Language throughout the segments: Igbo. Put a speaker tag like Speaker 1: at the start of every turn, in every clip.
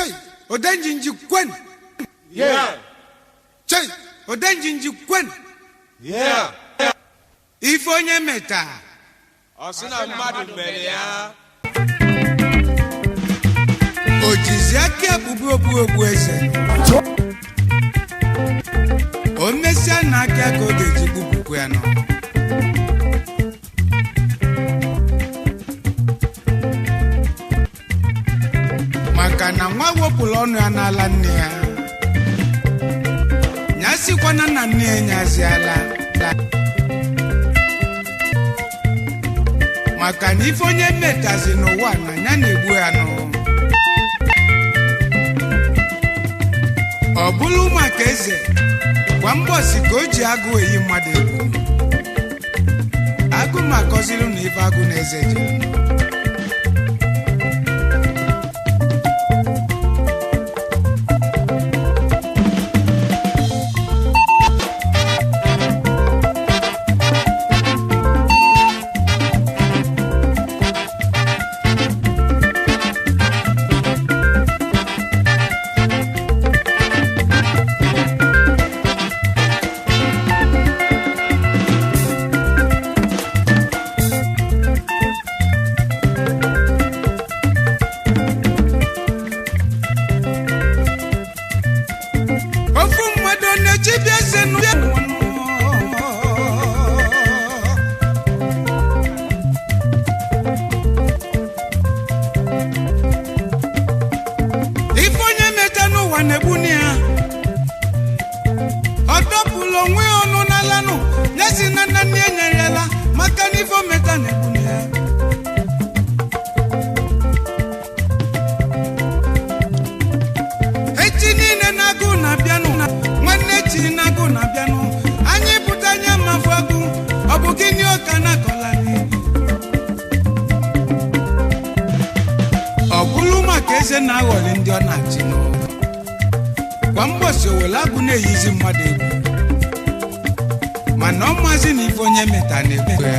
Speaker 1: Chai, odenjinji kwen.
Speaker 2: Yeah.
Speaker 1: Chai, odenjinji kwen.
Speaker 2: Yeah.
Speaker 1: Ifonye meta.
Speaker 2: Osina mmadụ mere ya.
Speaker 1: Ojizi aka ebubu eze. O mesia na aka ka o ga-eji gbupukwu ya nọ. Maka na nwa wepụrụ ọnụ ya n'ala nne ya. Nyasikwana na nne ya nyaziala. Maka na ife onye metazi n'ụwa na ya na-egbu ya nọ. Ọ bụrụ maka eze kwa mbọsi ka o ji agụ eyi mmadụ egwu. Agụ ma gọziri na ife agụ na eze ji. Eze na-aghọli ndị ọ na-achị n'ụwa. Kwa mgbọsị owele agụ na-eyizi mmadụ egwu. Mana ọ maazị na ife onye meta na-egbu ya.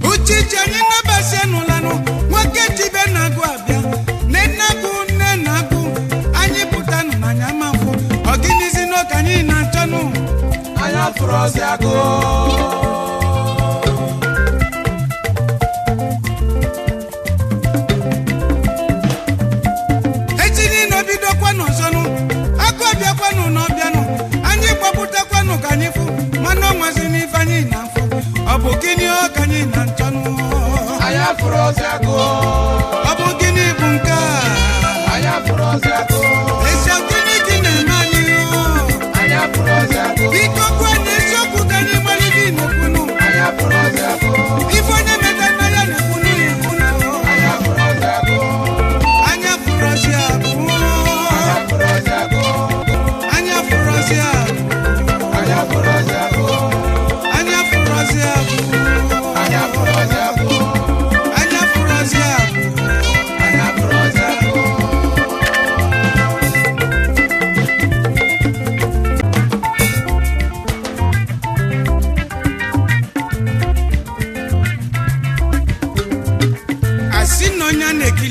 Speaker 1: Uchichi anyị nabasị n'ụlanụ nwoke tibe na-agụ abịa. Nne na-agụ anyị pụta n'anya mafụ. Ọ gịnịzi n'oke anyị na-achọ nụ.
Speaker 2: Anya fụrụ ọzọ agụ.
Speaker 1: Ọ bụ gịnị bụ nke a? Ezi gịnị gị na-eme anyị? Biko gwa anyị eziokwu ka anyị mara gị na-ekwunu. Ife onye meta na ya na-ekwunu ya ekwunu. Anya fụrụ ọzọ agụ. Anya fụrụ ọzọ agụ. Anya fụrụ ọzọ agụ. Anya fụrụ ọzọ agụ. Anya fụrụ ọzọ agụ.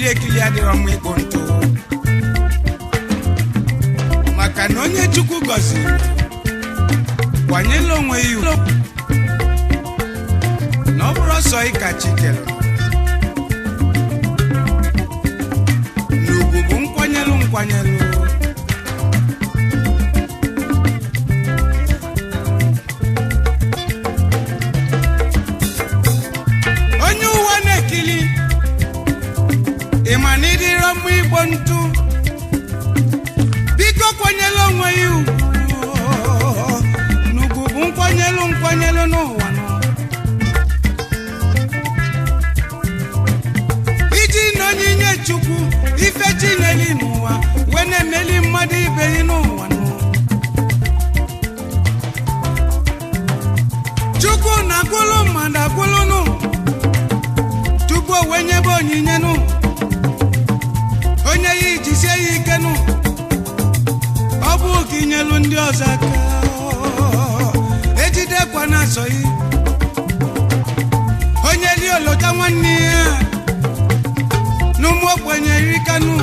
Speaker 1: Ekili adịrọ mma ịkpụ ntụ. Maka na onye Chukwu gọziri kwanyela onwe ya ugwu. Na ọ bụrụ ọsọ ịka Chikere na ugwu bụ nkwanyelu. Onye ụwa na-ekili ịmana ịdịrọ mma igbo ntụ. Biko kwanyela onwe ya ugwu. N'ugwu bụ nkwanyelu n'ụwa nọ. Iji na onyinye Chukwu ife Chineli n'ụwa wee na-emeli mmadụ ibe ya n'ụwa nọ. Chukwu na-agwụlụ mmadụ agwụlụ nụ. Tupu o wee nyebe onyinye nụ. Onye ya ijisie ya ike nụ. Ọ bụ ka inyelu ndị ọzọ aka. Ejidekwa na-asọghị. Onye li olota nwanne ya n'ụmụ ogbenye iri kanụ.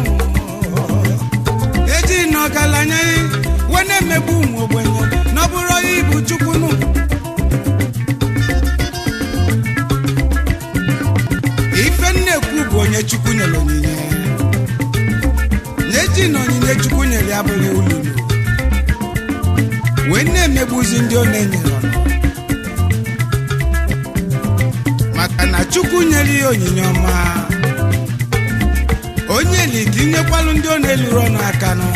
Speaker 1: nke Chukwu nyere ya bụla ululu wee na-emegbuzi ndị ọ na-enyere ọnụ maka na Chukwu nyere ya onyinye ọma onye lidi nyekwalụ ndị ọ na-eluru ọnụ aka nụ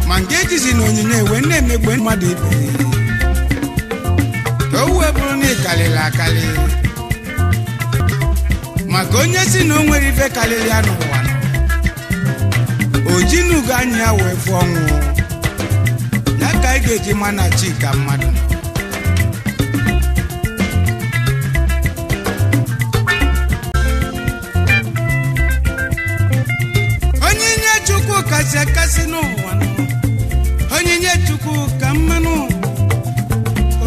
Speaker 1: ma nke ejizi na onyinye wee na-emegbu mmadụ ibe ka o wee bụrụ na ịkalịrị akalị maka onye si na o nwere ife karịrị ya n'ụwa o ji n'ugo anya ya wee fụọ ọnwụ ya ka anyị ga-eji ma na chi ka mmadụ onyinye Chukwu kasị akasị n'ụwa onyinye Chukwu ka mmanụ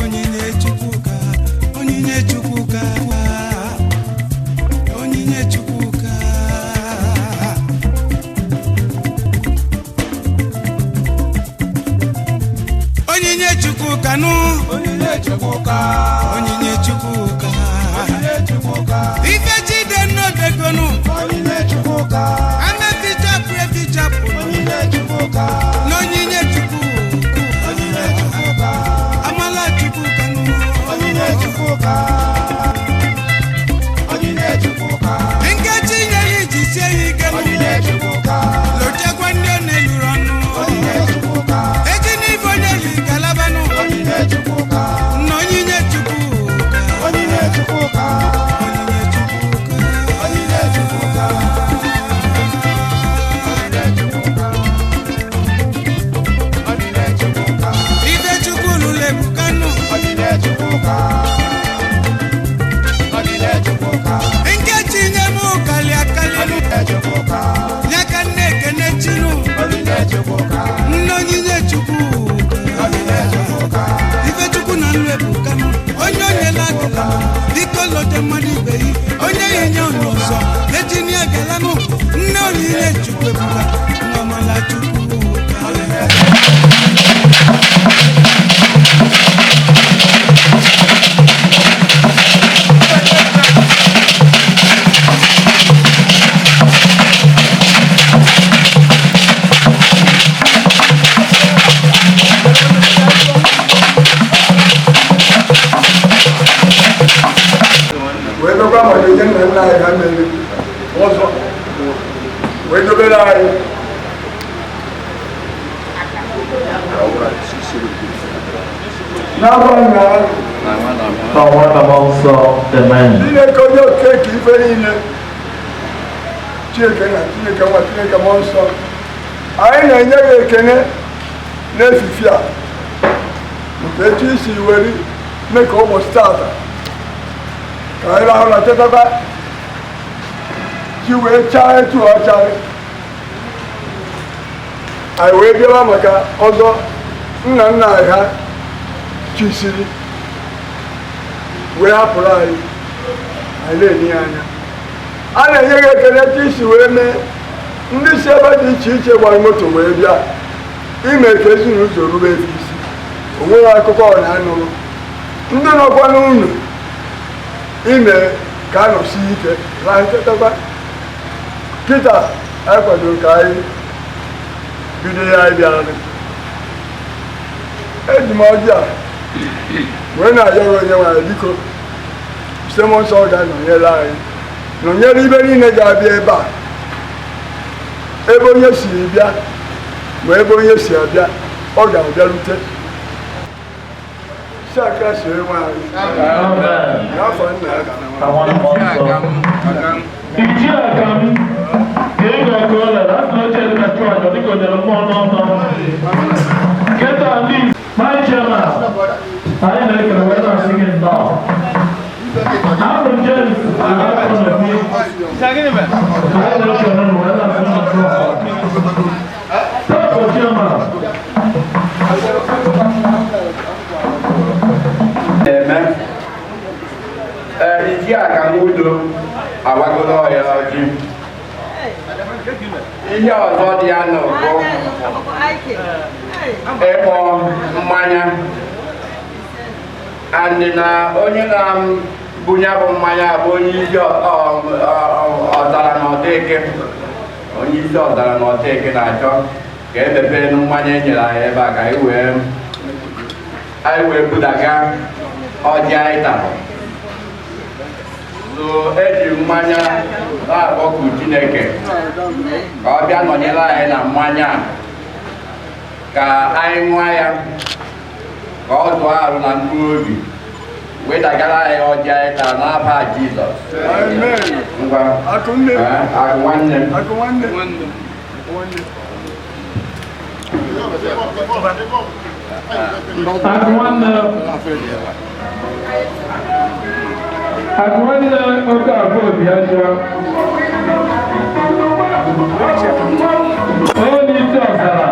Speaker 1: onyinye Chukwu ka onyinye Chukwu ka onyinye Chukwu ka onyinye Chukwu ka nụ
Speaker 2: onyinye Chukwu ka
Speaker 1: onyinye Chukwu ka
Speaker 2: onyinye Chukwu ka
Speaker 1: ife chide n'odegonu
Speaker 2: onyinye Chukwu ka
Speaker 1: ana fichapụ efichapụ
Speaker 2: onyinye Chukwu ka
Speaker 1: n'onyinye Chukwu
Speaker 2: onyinye Chukwu ka
Speaker 1: amala Chukwu ka nụ
Speaker 2: onyinye Chukwu ka onyinye Chukwu ka
Speaker 1: nkechi nyere iji sie ya ike
Speaker 2: onyinye Chukwu ka
Speaker 1: lochekwa ndị ọ na-eluru ọnụ
Speaker 2: onyinye Chukwu ka
Speaker 1: eji n'ife onye li galabanụ
Speaker 2: onyinye Chukwu ka
Speaker 1: n'onyinye Chukwu ka
Speaker 2: onyinye Chukwu ka
Speaker 1: onyinye Chukwu ka
Speaker 2: onyinye Chukwu ka onyinye Chukwu ka onyinye Chukwu ka
Speaker 1: ife Chukwu lụrụ ebuka nụ
Speaker 2: onyinye Chukwu ka onyinye Chukwu ka
Speaker 1: nkechi nye m ụkali akali
Speaker 2: onyinye Chukwu ka
Speaker 1: ya ka nne ekene chinụ
Speaker 2: onyinye Chukwu ka
Speaker 1: n'onyinye Chukwu
Speaker 2: onyinye Chukwu ka
Speaker 1: ife Chukwu na nlu ebuka nụ onye onyela agala biko lote mmadụ ibe yi onye ya enye onye ọzọ ejini agala nụ nne onyinye Chukwu ebuka n'ọmala Chukwu
Speaker 3: Ozor wee dobere anyị n'agbanyeghị Chineke onye okeke ife niile Chineke na Chineke nwa Chineke mmụọ nsọ anyị na-enye gị ekene n'efifi a nke etu isi weri mee ka ụbọchị tata ka anyị rahụ na tetaba ji wee chaa etu ọ charị anyị wee bịara maka ọzọ nna nna anyị ha chisiri wee hapụrụ anyị na-enye ya anya a na-enye gị ekele ka isi wee mee ndị si ebe dị iche iche gbara moto wee bịa ime ka ezinụlọ rube efe isi onweghị akụkọ ọ na-anụrụ ndị nọkwa n'ụlọ ime ka a nọsi ike na nchetakwa kịta anyị kwadoro ka anyị bido ya anyị bịara eji m ọjị a wee na-ayọrọ onye nwanyị biko Mmụọ nsọ ga-anọnyere anyị nọnyere ibe niile ga-abịa ebe a ebe onye si bịa ma ebe onye si abịa ọ ga-abịarute si aka si enwe anyị n'afọ nna ya
Speaker 4: Iji Akamudo Otta Eke ihe ọzọ dị ya bụ ịkpọ mmanya andị na onye na-bunye bụ mmanya bụ onye isi ọtara na Otta Eke onye isi ọzara na Otta Eke na-achọ ka emepee mmanya e nyere anyị ebe a ka anyị wee budaga ọjị anyị tara. So eji mmanya na-akpọku Chineke ka ọ bịa nọnyere anyị na mmanya ka anyị ṅụọ ya ka ọ dụọ arụ na mkpụrụ obi wee dagara anyị ọjị anyị tara n'aha Jizọs. Ngwa akụ nwanne m.
Speaker 5: Ogonna Otta Eke Obiaja. Onye isi ọzara.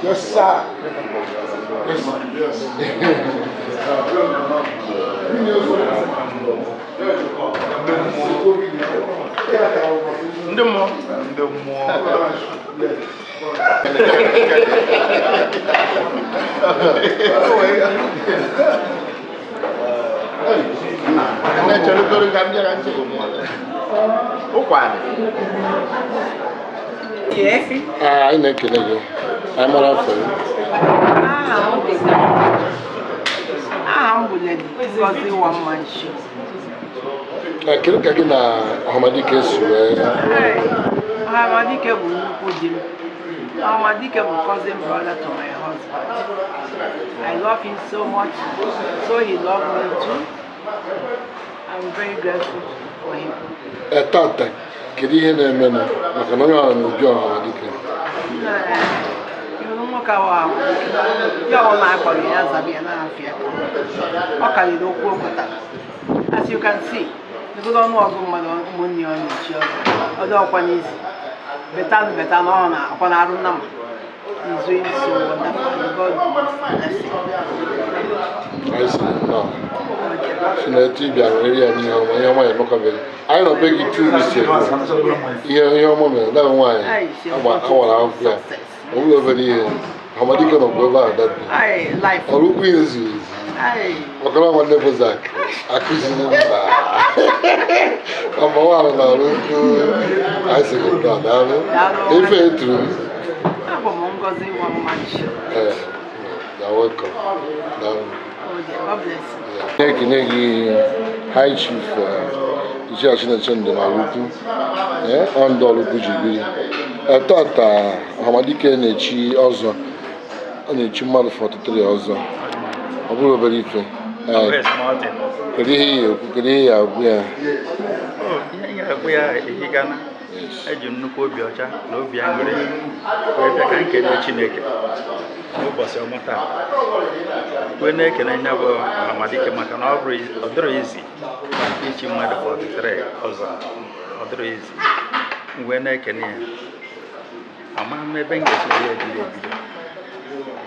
Speaker 3: Yes, sir. Yes.
Speaker 6: na-echere ka m bịara ntị ụkwanị anyị na-ekele gị anyị mara afọ gị
Speaker 7: aha m bụ Ngozi Nwamanshi.
Speaker 6: Kedu ka gị na Ohamadike si wee?
Speaker 7: Ohamadike bụ nnukwu di m. Ohamadike bụ cousin brother to my husband. I love him so much, so he loved me too. I'm very grateful for him.
Speaker 6: Tata, kedu ihe na-eme na maka na onye ọrụ n'ụdị Ohamadike?
Speaker 7: Nwoke ahụ Ohamadike, ya ọ na-akpọrọ ya Zabia n'afịa. Ọ karịrị okwu okwutara. As you can see, the ọnụ ọgụ mmadụ ụmụnne ọ na-echi ọdụ ọkwa n'isi. Beta na ọ na-akwa na arụ nnama. He's doing so wonderful and God bless him.
Speaker 6: I see, no. Sineti bịara eri ya n'ihe ọma, ihe ọma ya emekọbeghị. Anyị nọ be gị 2 weeks ago. Ihe ọma mere, ndị nwaanyị awara ahụhụ ya. O nwere obere ihe. Ohamadike nọ bụ ebe a dabi. Ọrụ ukwu ihe zuru ezu. Maka na nwanne bụ Zak, akụziri mba. Ọma nwaanyị na ọrụ ukwu. Anyị sị gị ndo daalụ. Ife eturu m.
Speaker 7: Abụ m Ngozi Nwamanshi.
Speaker 6: You're welcome.
Speaker 7: God bless you.
Speaker 6: Ekene gị High Chief Ichie Chineke ndị Oraukwu. Ọ ndị Oraukwu ji biri. Tata Ohamadike na-echi ọzọ. Ọ na-echi mmadụ 43 ọzọ. Ọ bụrụ obere ife. Kedu ihe ya ekwu? Kedu ihe ya agwụ ya?
Speaker 8: Ihe ya agwụ ya ehigana. Eji nnukwu obi ọcha na obi aṅụrị wee bịa ka nkele Chineke n'ụbọchị ọmụ taa. Wee na-ekele ya bụ Ohamadike maka na ọ dịrọ izi ichi mmadụ 43 ọzọ. Ọ dịrọ izi. Wee na-ekele ya. Ama m ebe m ga-esi ebido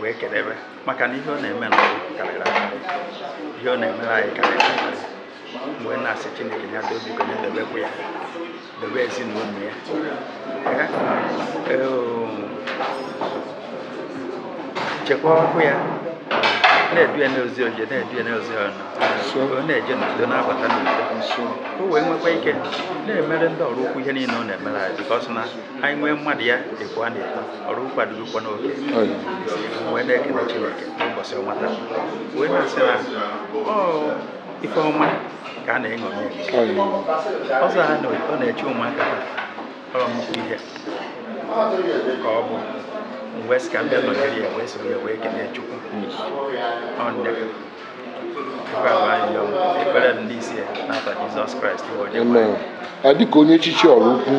Speaker 8: wee kelebe maka na ihe ọ na-eme na karịrị akarị. Ihe ọ na-emere anyị karịrị akarị. Mgbe na-asị Chineke ya dozi ka onye debekwa ya. Debe ezinụlọ ya. Chekwa ọkụ ya. Na-edu ya n'ozi oje, na-edu ya n'ozi ọnụ. Ọ na-eje n'udo na-abata n'udo. O wee nwekwa ike na-emere ndị ọrụ ukwu ihe niile ọ na-emere anyị bikọs na anyị nwee mmadụ ya ekwu a na-eto ọrụ ukwu adịghịkwa n'oge. Wee na-ekele Chineke n'ụbọchị ọnwa taa. Wee na-asị na ife ọma ka a na-eṅomi ọzọ ha ọ na-eche ụmụaka taa nnukwu ihe ka ọ bụ mgbe si ka ndị nọnyere ya wee soro ya wee kelee Chukwu ekpere ndị isi n'afa Jizọs Kraịst
Speaker 6: dịka onye echichi Oraukwu,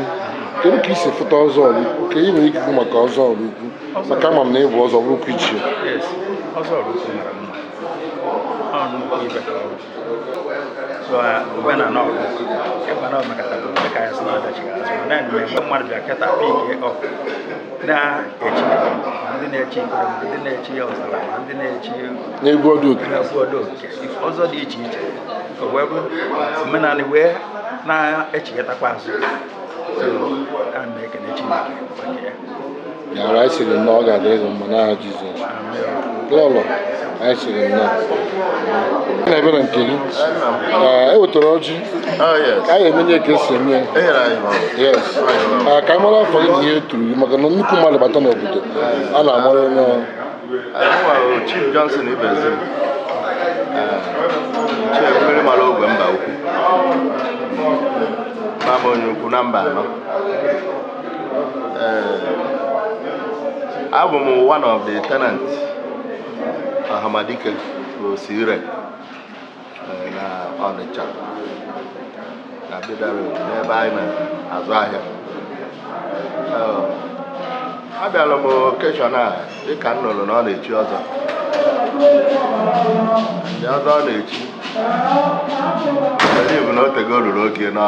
Speaker 6: kedu ka isi fụta ọzọ Oraukwu? Ka ị nwere ike ikwu maka ọzọ Oraukwu maka ama m na ịbụ ọzọ Oraukwu ichie.
Speaker 8: Ọzọ Oraukwu mara mma ọ nnukwu ibe ka ọ bụ na n'ọrụ ịgba na ọmakata bụ ka ya sị na ọdachighị azụ na mgbe mmadụ bịa keta pike ọ na-echi ndị na-echi Ikoro, ndị na-echi Ọzara, ndị na-echi
Speaker 6: n'egwu Odoke
Speaker 8: ọzọ dị iche iche wee bụ omenala wee na-echigatakwa azụ. A na-ekele Chineke maka ya.
Speaker 6: Yara anyị sịrị na ọ ga-adịrị gị mma n'aha Jizọs. Lọlọ anyị sịrị na na-ebe na nke gị e wetara ọjị ka anyị emenye ka esi eme ya ka anyị mara afọ gị na ihe turu gị maka na nnukwu mmadụ bata n'obodo a na-amara onye
Speaker 9: Chief Johnson Ibezim Chief mmiri mara ogwe mba ukwu mama onye ukwu na mba anọ. Abụ m one of the tenants Ohamadike Osire na Ọnịcha na Bida Road n'ebe anyị na-azụ ahịa. Abịala m okeshọn a dịka m nụrụ na ọ na-echi ọzọ. Ndị ọzọ ọ na-echi bụ na o tego ruru oge na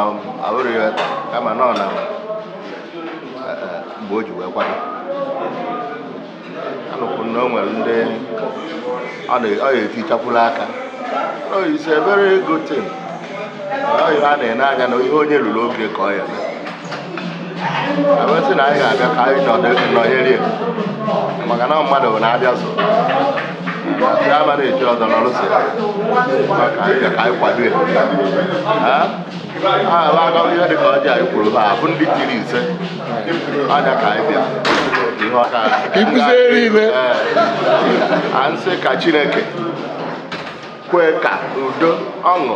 Speaker 9: abụrụ ya kama nọ na mgbe o ji wee kwado. Anụkwụ na o nwere ndị ọ ga-etichakwula aka. It's a very good thing. Ihe a na-ene anya na ihe onye ruru oge ka ọ ya abụsị na anyị ga-abịa ka anyị nọnyere maka na mmadụ na-abịa so aba na-eji ọzọ n'ọlụsị maka anyị ka anyị kwado ya agaba ihe dị ka ọjị anyị kwuru ha abụ ndị tiri ise anya ka anyị bịa ihe ọka ansị ka Chineke kwee ka udo ọṅụ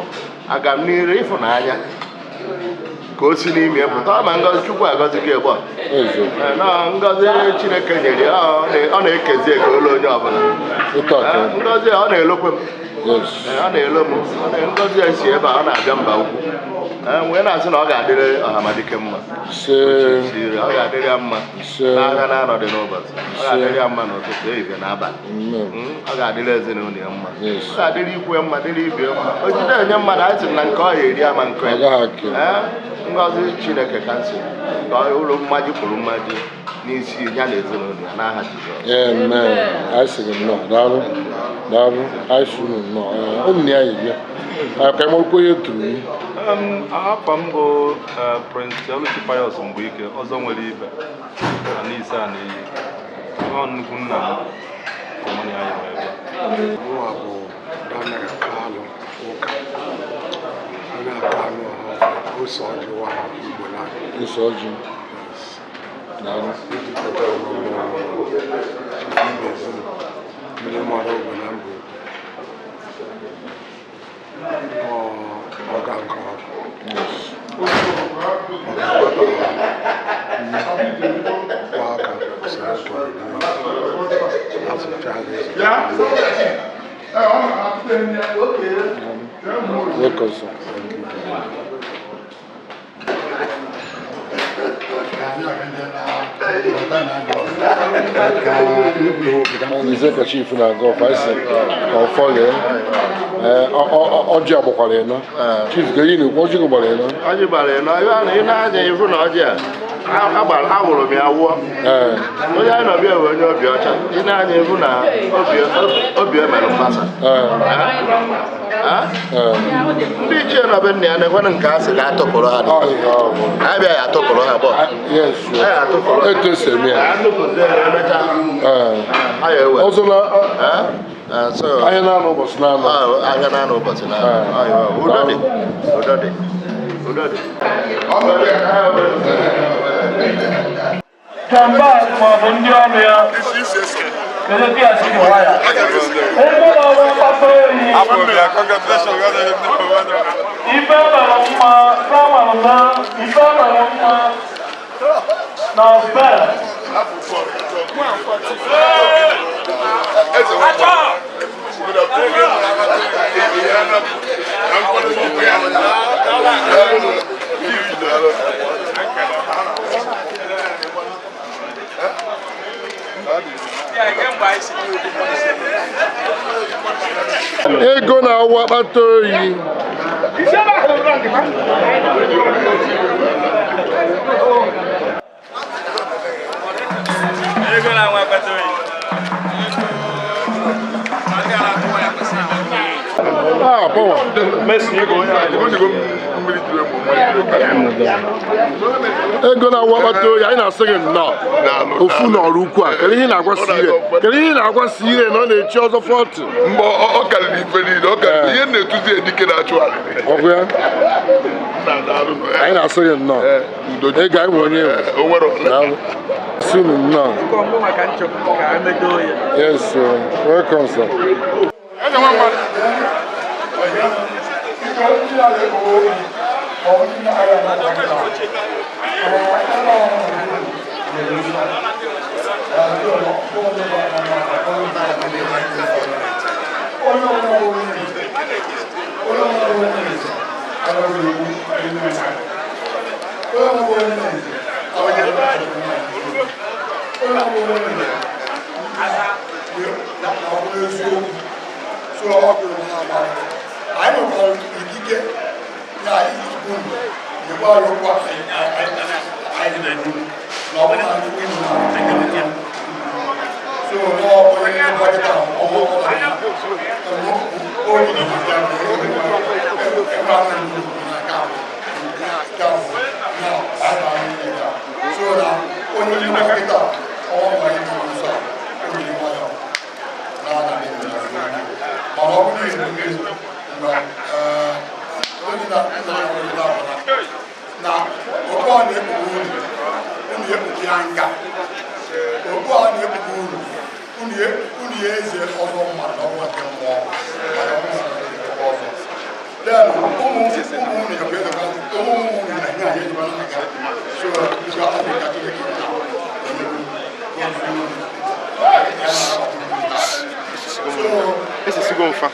Speaker 9: agamnihu ịfụnanya ka o si n'ime pụta ma ngọzi Chukwu agọzi gị egbe na ngọzi Chineke nyere ọ na-ekezi eke olu onye ọbụla ngọzi ọ na-elokwe m ọ na-elo m ngọzi ya si ebe a ọ na-abịa mba ukwu wee na-asị na ọ ga-adịrị Ohamadike mma ọ ga-adịrị ya mma n'ahịa na-anọdụ n'ụbọchị ọ ga-adịrị ya mma n'ụtụtụ ehihie na abalị ọ ga-adịrị ezinụlọ ya mma ọ ga-adịrị ikwu ya mma dịrị ibe ya mma o jide enye mmadụ anyị sị na nke ọ ya eri ama nke ngọzi Chineke ka nsị ka ụlọ mmaji kwuru mmaji n'isi ya na ezinụlọ ya n'aha Jizọs
Speaker 6: anyị sịrị nnọọ daalụ anyị sụrụ nnọọ ụmụnne anyị bịa ka ịmarụkwa ihe tụrụ
Speaker 5: Afọ m bụ Prince Oluchi Pius Mgbeike ọzọ nwere ibe n'ise a na-eyi ọ nnukwu nna m ọmụnye anyị nọ ebe
Speaker 6: mụwa bụ Daniel Kalụ ụka onye Akanụ ọha ose ọjị wa Igbo n'anya ose ọjị daalụ ijikọta ibezi ndị mmadụ ogbe na mbụ ọga nke ọrụ kwa aka Nizeka chief na go faisi ka fole oji agbakwara eno chief ga yini oji go gbara eno
Speaker 9: oji gbara eno ya na ina anya ifu na oji a gbara awụrụ m ya wụọ onye anyị nọbịa bụ onye obi ọcha ina anya ifu na obi emere mgbasa ndị ichie nọbe nna ya na-ekwe nke a sị ka atụpụrụ ha anyị bịa ya atụpụrụ ha bọ
Speaker 6: ọzọ ahịa na-anọ ụbọchị na-anọ
Speaker 9: ahịa na-anọ ụbọchị na-anọ udo dị
Speaker 5: Kamba maọbụ ndị ọrụ ya kedu ka esi gwa ya ebe na-ọrụ mkpata oyi ife mara mma ife mara mma na ọbẹ
Speaker 6: ego na-awa akpata oyi ego na-awa akpata oyi anyị na-asị gị nnọọ ofu n'ọrụ ukwu a kedu ihe na-agwasi ire na ọ na-echi ọzọ 40
Speaker 10: mgbe ọ karịrị ife niile ọ karịrị ihe na-etuzi edike na-achụ
Speaker 6: ọgwụ ya anyị na-asị gị nnọọ ego anyị nwere onye sunu nnọọ yes welcome sir
Speaker 11: Esse é o segundo fã.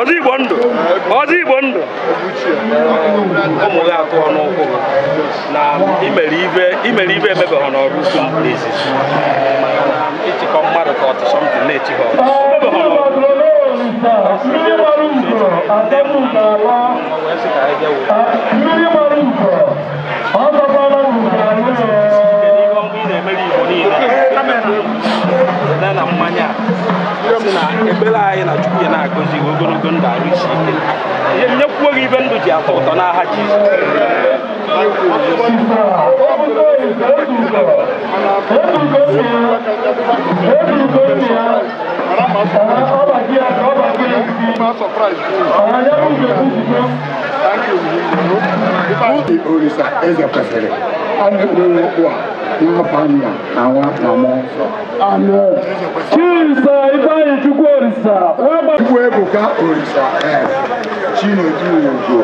Speaker 12: Ozoigbondu ụmụ ya atụ ọnụ ụkwụ na imere ibe emebeghị n'ọrụ ukwu n'izizi maka na ịchịkọ mmadụ ka ọtụ something na-echighị ọrụ na mmanya si na ekpere anyị na Chukwu ya na-agọzi ogologo ndụ arụ isi ike ihe nyekwuo gị ibe ndụ ji atọ ụtọ n'aha
Speaker 13: Olisa eze kwesịrị n'apanya awa na mmụọ. Amen. Chisa Ifeanyi Chukwu Olisa. Chukwu Ebuka Olisa Chinedu Ugo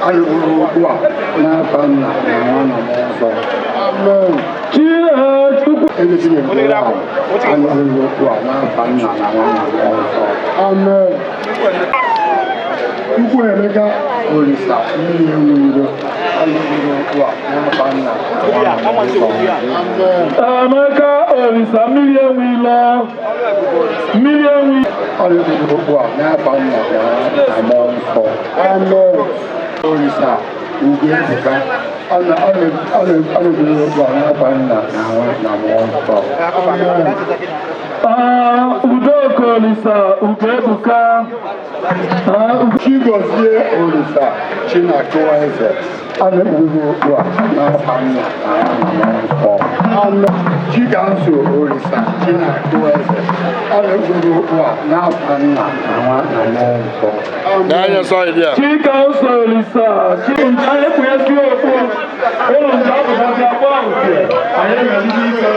Speaker 13: anyị hụrụ okwu a n'apanya na awa na mmụọ. Amen. Chukwu eze Chinedu ahụ anyị hụrụ okwu a n'apanya na awa na mmụọ. Amen. Chukwu Emeka Olisa mmiri enwiro Emeka Olisa mmiri enwilo okwu a n'afa nna na mmụọ nsọ. Amen. Olisa Ugo Ebuka ọnọdụ okwu a n'afa nna na mmụọ nsọ. Amen. Udoka Olisa Ugo Ebuka Chigozie Olisa Chinakụwa Eze ana-ekpuru okwu a n'afa nna na mmụọ nsọ. Chiganso Olisa Chinakụwa Eze ana-ekpuru okwu a n'afa nna na mmụọ nsọ. Chiganso Olisa anyị okwu ụlọ nje apụtazi akwa nke anyị na-ebido ike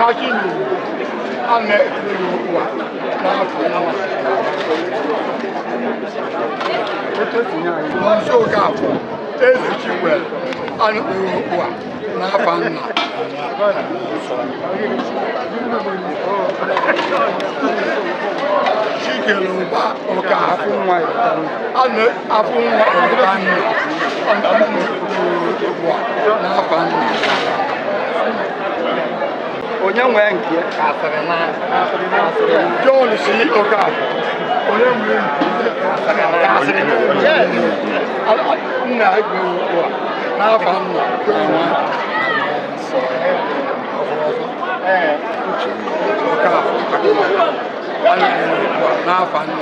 Speaker 13: Kachi ni ane wa na so ka eze chikwe anu wa na fanna chikelo ba oka afunwa anu afunwa okanni na fanna onye nwe nke asịrị na John si oka onye nwe asịrị na nna egbe ugbu a n'afọ nna oka n'afọ nna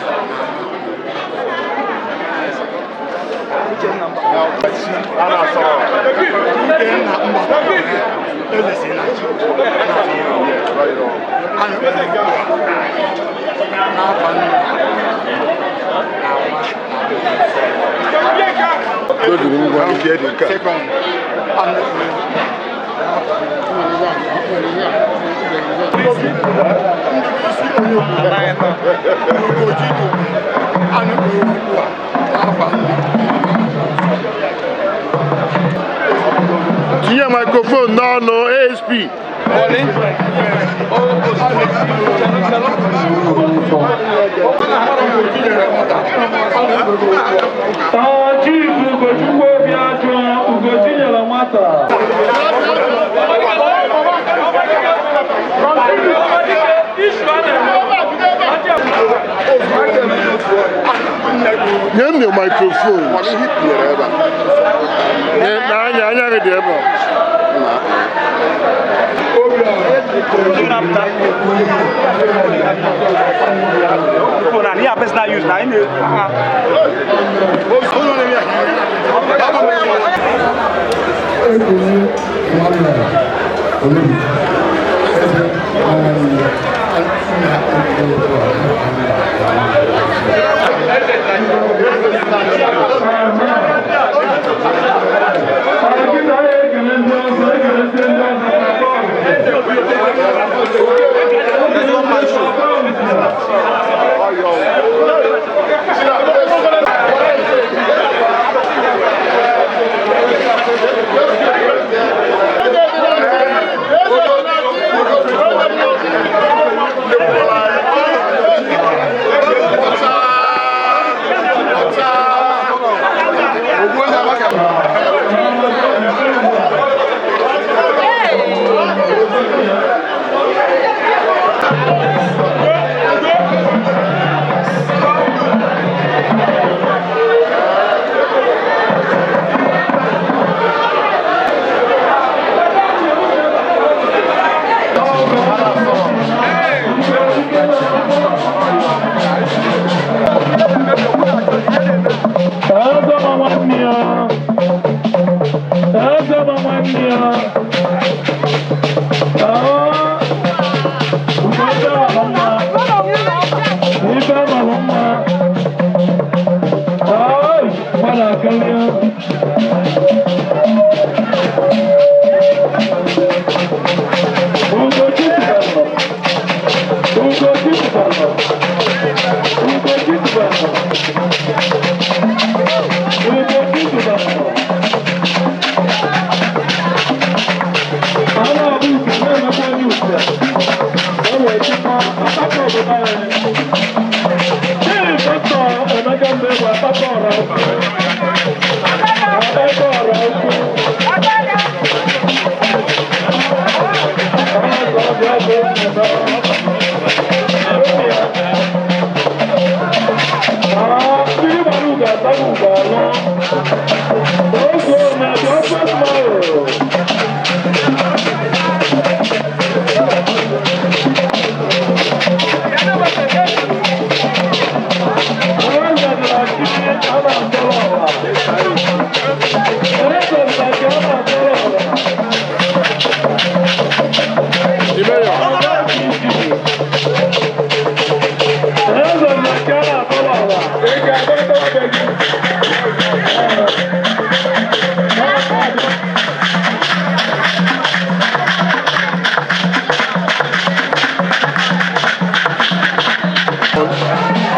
Speaker 6: tinye microphone n'ọnụ ASP
Speaker 11: Chief Ugochukwu Obiajọ Ugochinyere nwata
Speaker 6: nye m the microphone n'anya anya gị dị ebe
Speaker 12: a personal use na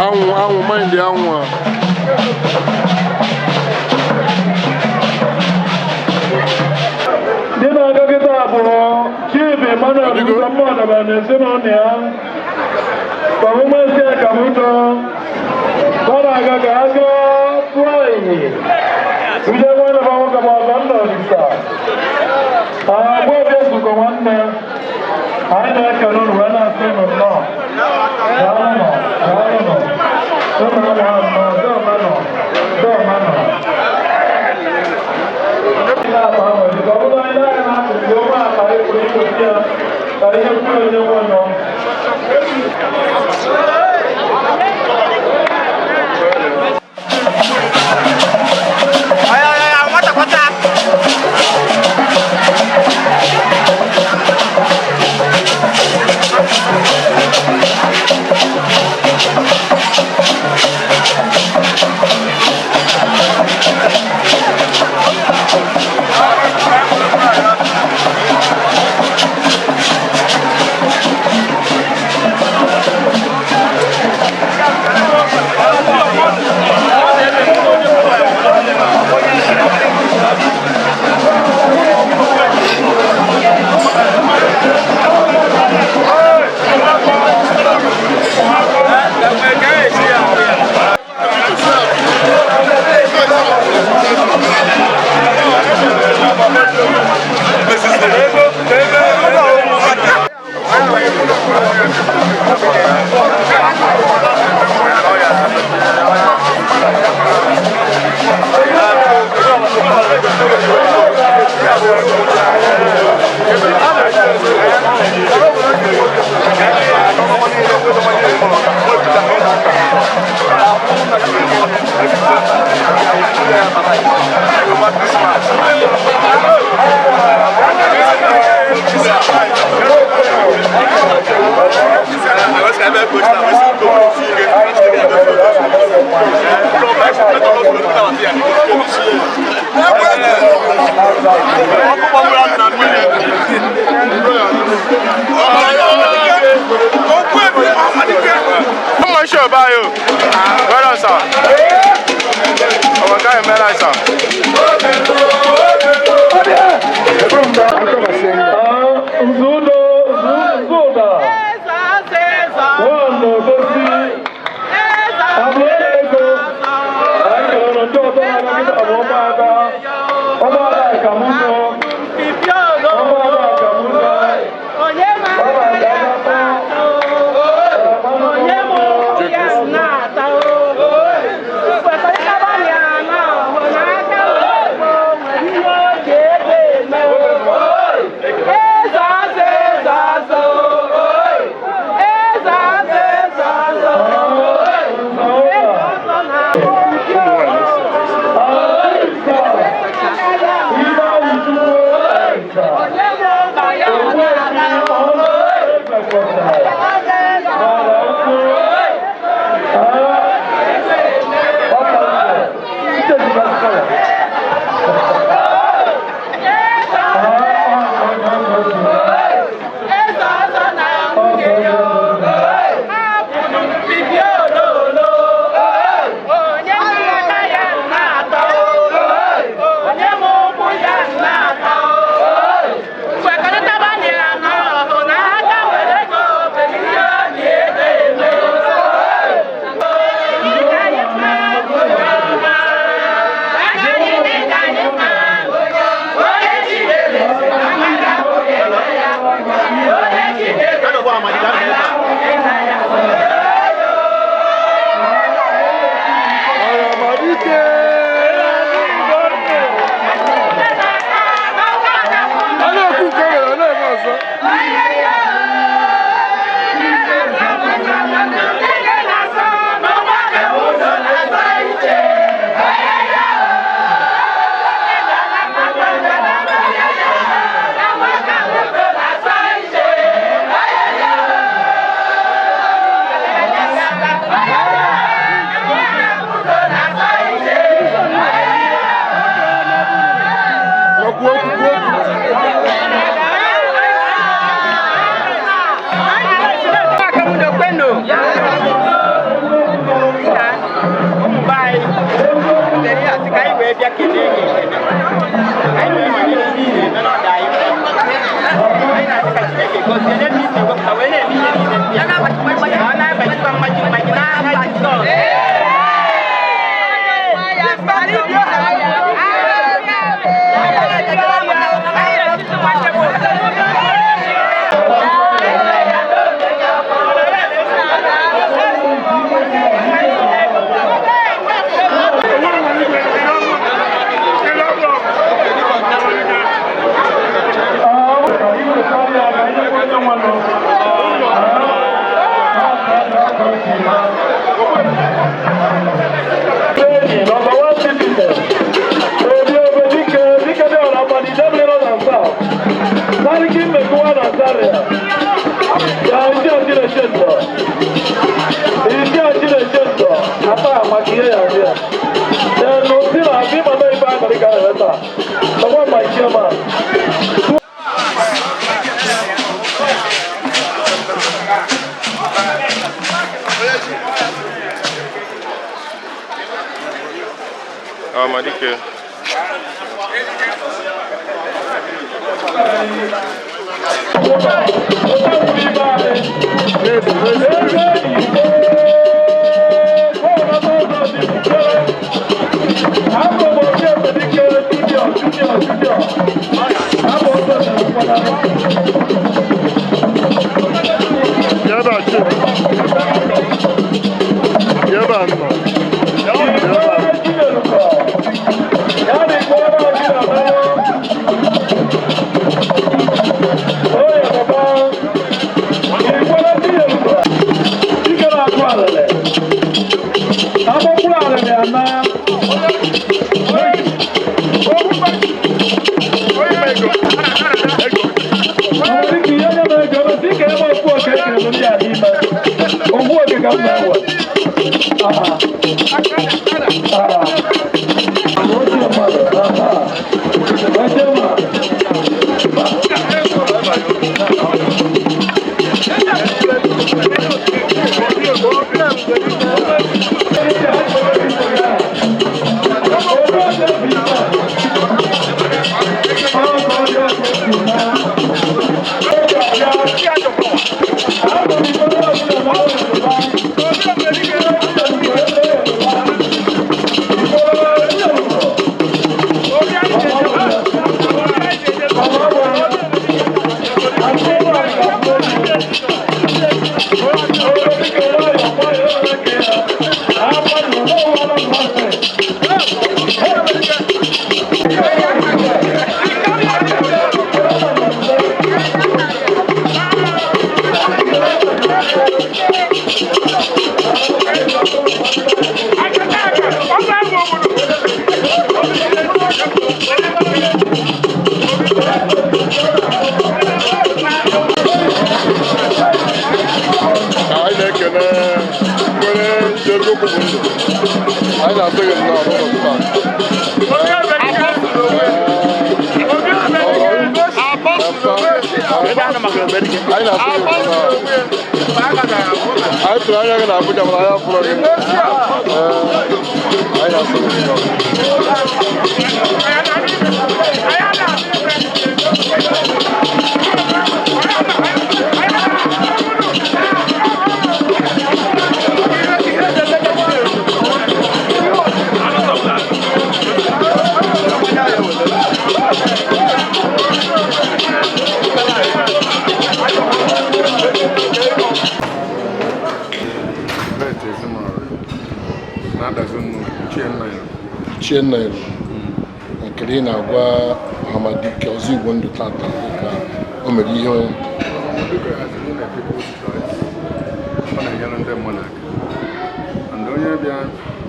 Speaker 6: anwụ mind anwụ a.
Speaker 11: Di na-aga kịta bụ Chief Emmanuel Muhammad na ezinụlọ ya ka Maazị Akamudo ọ na-aga ka a gaa tụọ ihe bido nwanne m nwoke bụ Ogonna Olisa agba obi ezukọ nwanne anyị na-ekele unu wee na-asị unu nnọọ daalụnụ unu ama nnọọ dọọmanụ Number 1 citizen.
Speaker 14: Ohamadike.
Speaker 6: Chiennail nkiri na-agwa Ohamadike Ozoigbondu tata ka o mere ihe ọ
Speaker 15: na-enyere ndị mmadụ aka and onye bịa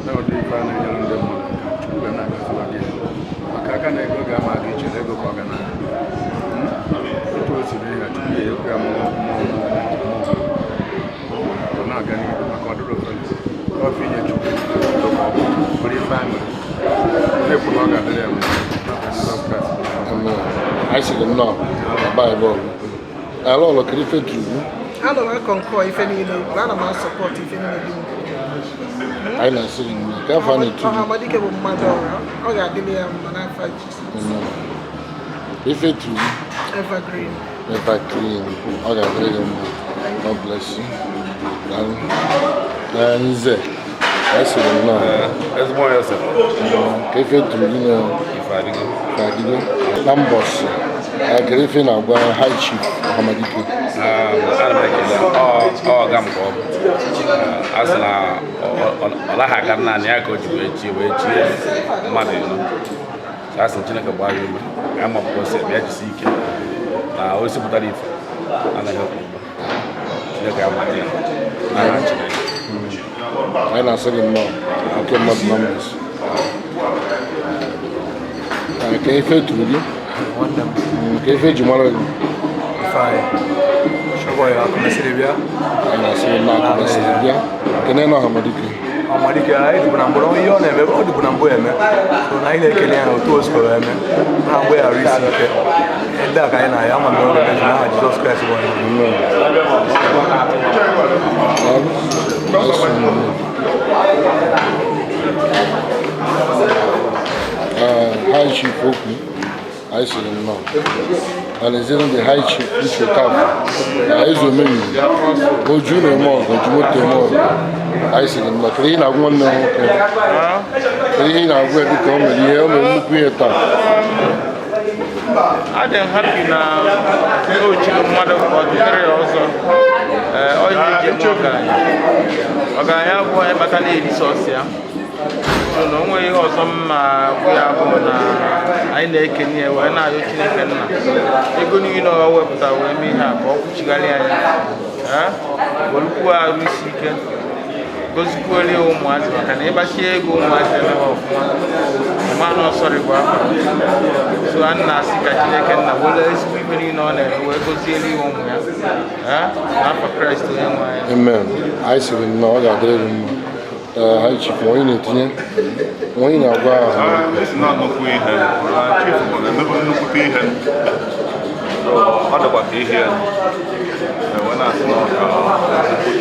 Speaker 15: na ụdị ife a na-enyere ndị mmadụ aka Chukwu ga na-agazila gị maka aka na ego ga-ama gị chere ego ka ọ ga na-aga otu o siri ya Chukwu ya ekwe ya mmụọ ọ na-aga n'ihu maka ọdụrụ ofele ọfụ inye Chukwu bụrụ ife anyị mere na-ekwu na ọ ga-adịrị ya
Speaker 6: anyị sịrị nnọọ na Baịbụl ala ụlọ kiri ife turu
Speaker 7: ana m akọ nkọ ife niile ana m asọpọtụ ife niile dị
Speaker 6: anyị na-asịrị nnọọ ka afọ a na-etu
Speaker 7: Ohamadike bụ mmadụ ọrụ ọ ga-adịrị ya mma n'afọ
Speaker 6: ife turu
Speaker 7: evergreen
Speaker 6: ọ ga-adịrị gị mma. God bless you. Na nze anyị sịrị nnọọ ka ife turu gị na-adịgo na mbọsị kere ife na-agwa High Chief Ohamadike
Speaker 16: ana m ekele ọga m ka ọ bụ a sị na ọ laghị aga naanị ya ka o ji wee chie mmadụ ịnọ a sị Chineke gbaa ya ume ya mapụta ose bịa jisi ike na o sipụtara ife anaghị ekwu Chineke ya mmadụ ya n'aha Chineke
Speaker 6: anyị na-asị gị nnọọ nke mmadụ na mbụsị ka ife tụrụ gị ka ife ji mara gị anyị na-asị gị nnọọ akụmesịrị bịa kene na Ohamadike
Speaker 14: Ohamadike anyị dịbụ na mbụ ihe ọ na-eme ọ dịbụ na mbụ eme na anyị na-ekele ya otu o sikọrọ eme na mgbe ya arụ isi ike ndị a ka anyị na-aya ama na ọ na-eme n'aha Jizọs Kraịst bụ
Speaker 6: High Chief Oku anyị sịrị nnọọ Alexander the High Chief nchetaafọ Ezomeri oju na-eme ọgụ oju moto eme ọgụ anyị sịrị nnọọ kedu ihe na-agwa nwanne m nwoke kedu ihe na-agwa ya dịka o mere nnukwu ihe taa
Speaker 17: adị m happy na o jiri mmadụ ka ọ dịrị ya ọzọ onye eji eme ọgaranya bụ onye kpatara eri sọs ya so na onwe ihe ọzọ mma bụ ya bụ na anyị na-ekenye ya wee na-ayọ Chineke nna ego niile ọ wepụtara wee mee ihe a ka ọ kwụchigharị anyị welukwuo arụ isi ike gozikwuolie ụmụazị maka na ịgbachie ego ụmụazị emewe ọfụma mmanụ ọsọrị bụ akwa so a na-asị ka Chineke nna were ezigbo ibe niile ọ na-eme wee gozieli ụmụ ya n'afọ Kraịst onye nwe anyị.
Speaker 6: Amen. Anyị sịrị nnọọ ọ ga-adịrị mma High Chief onye na-etinye onye na-agwa
Speaker 5: nnukwu ihe Chief na-emebe nnukwute ihe ọ dịkwa ka ihe enwe na-asị na ọka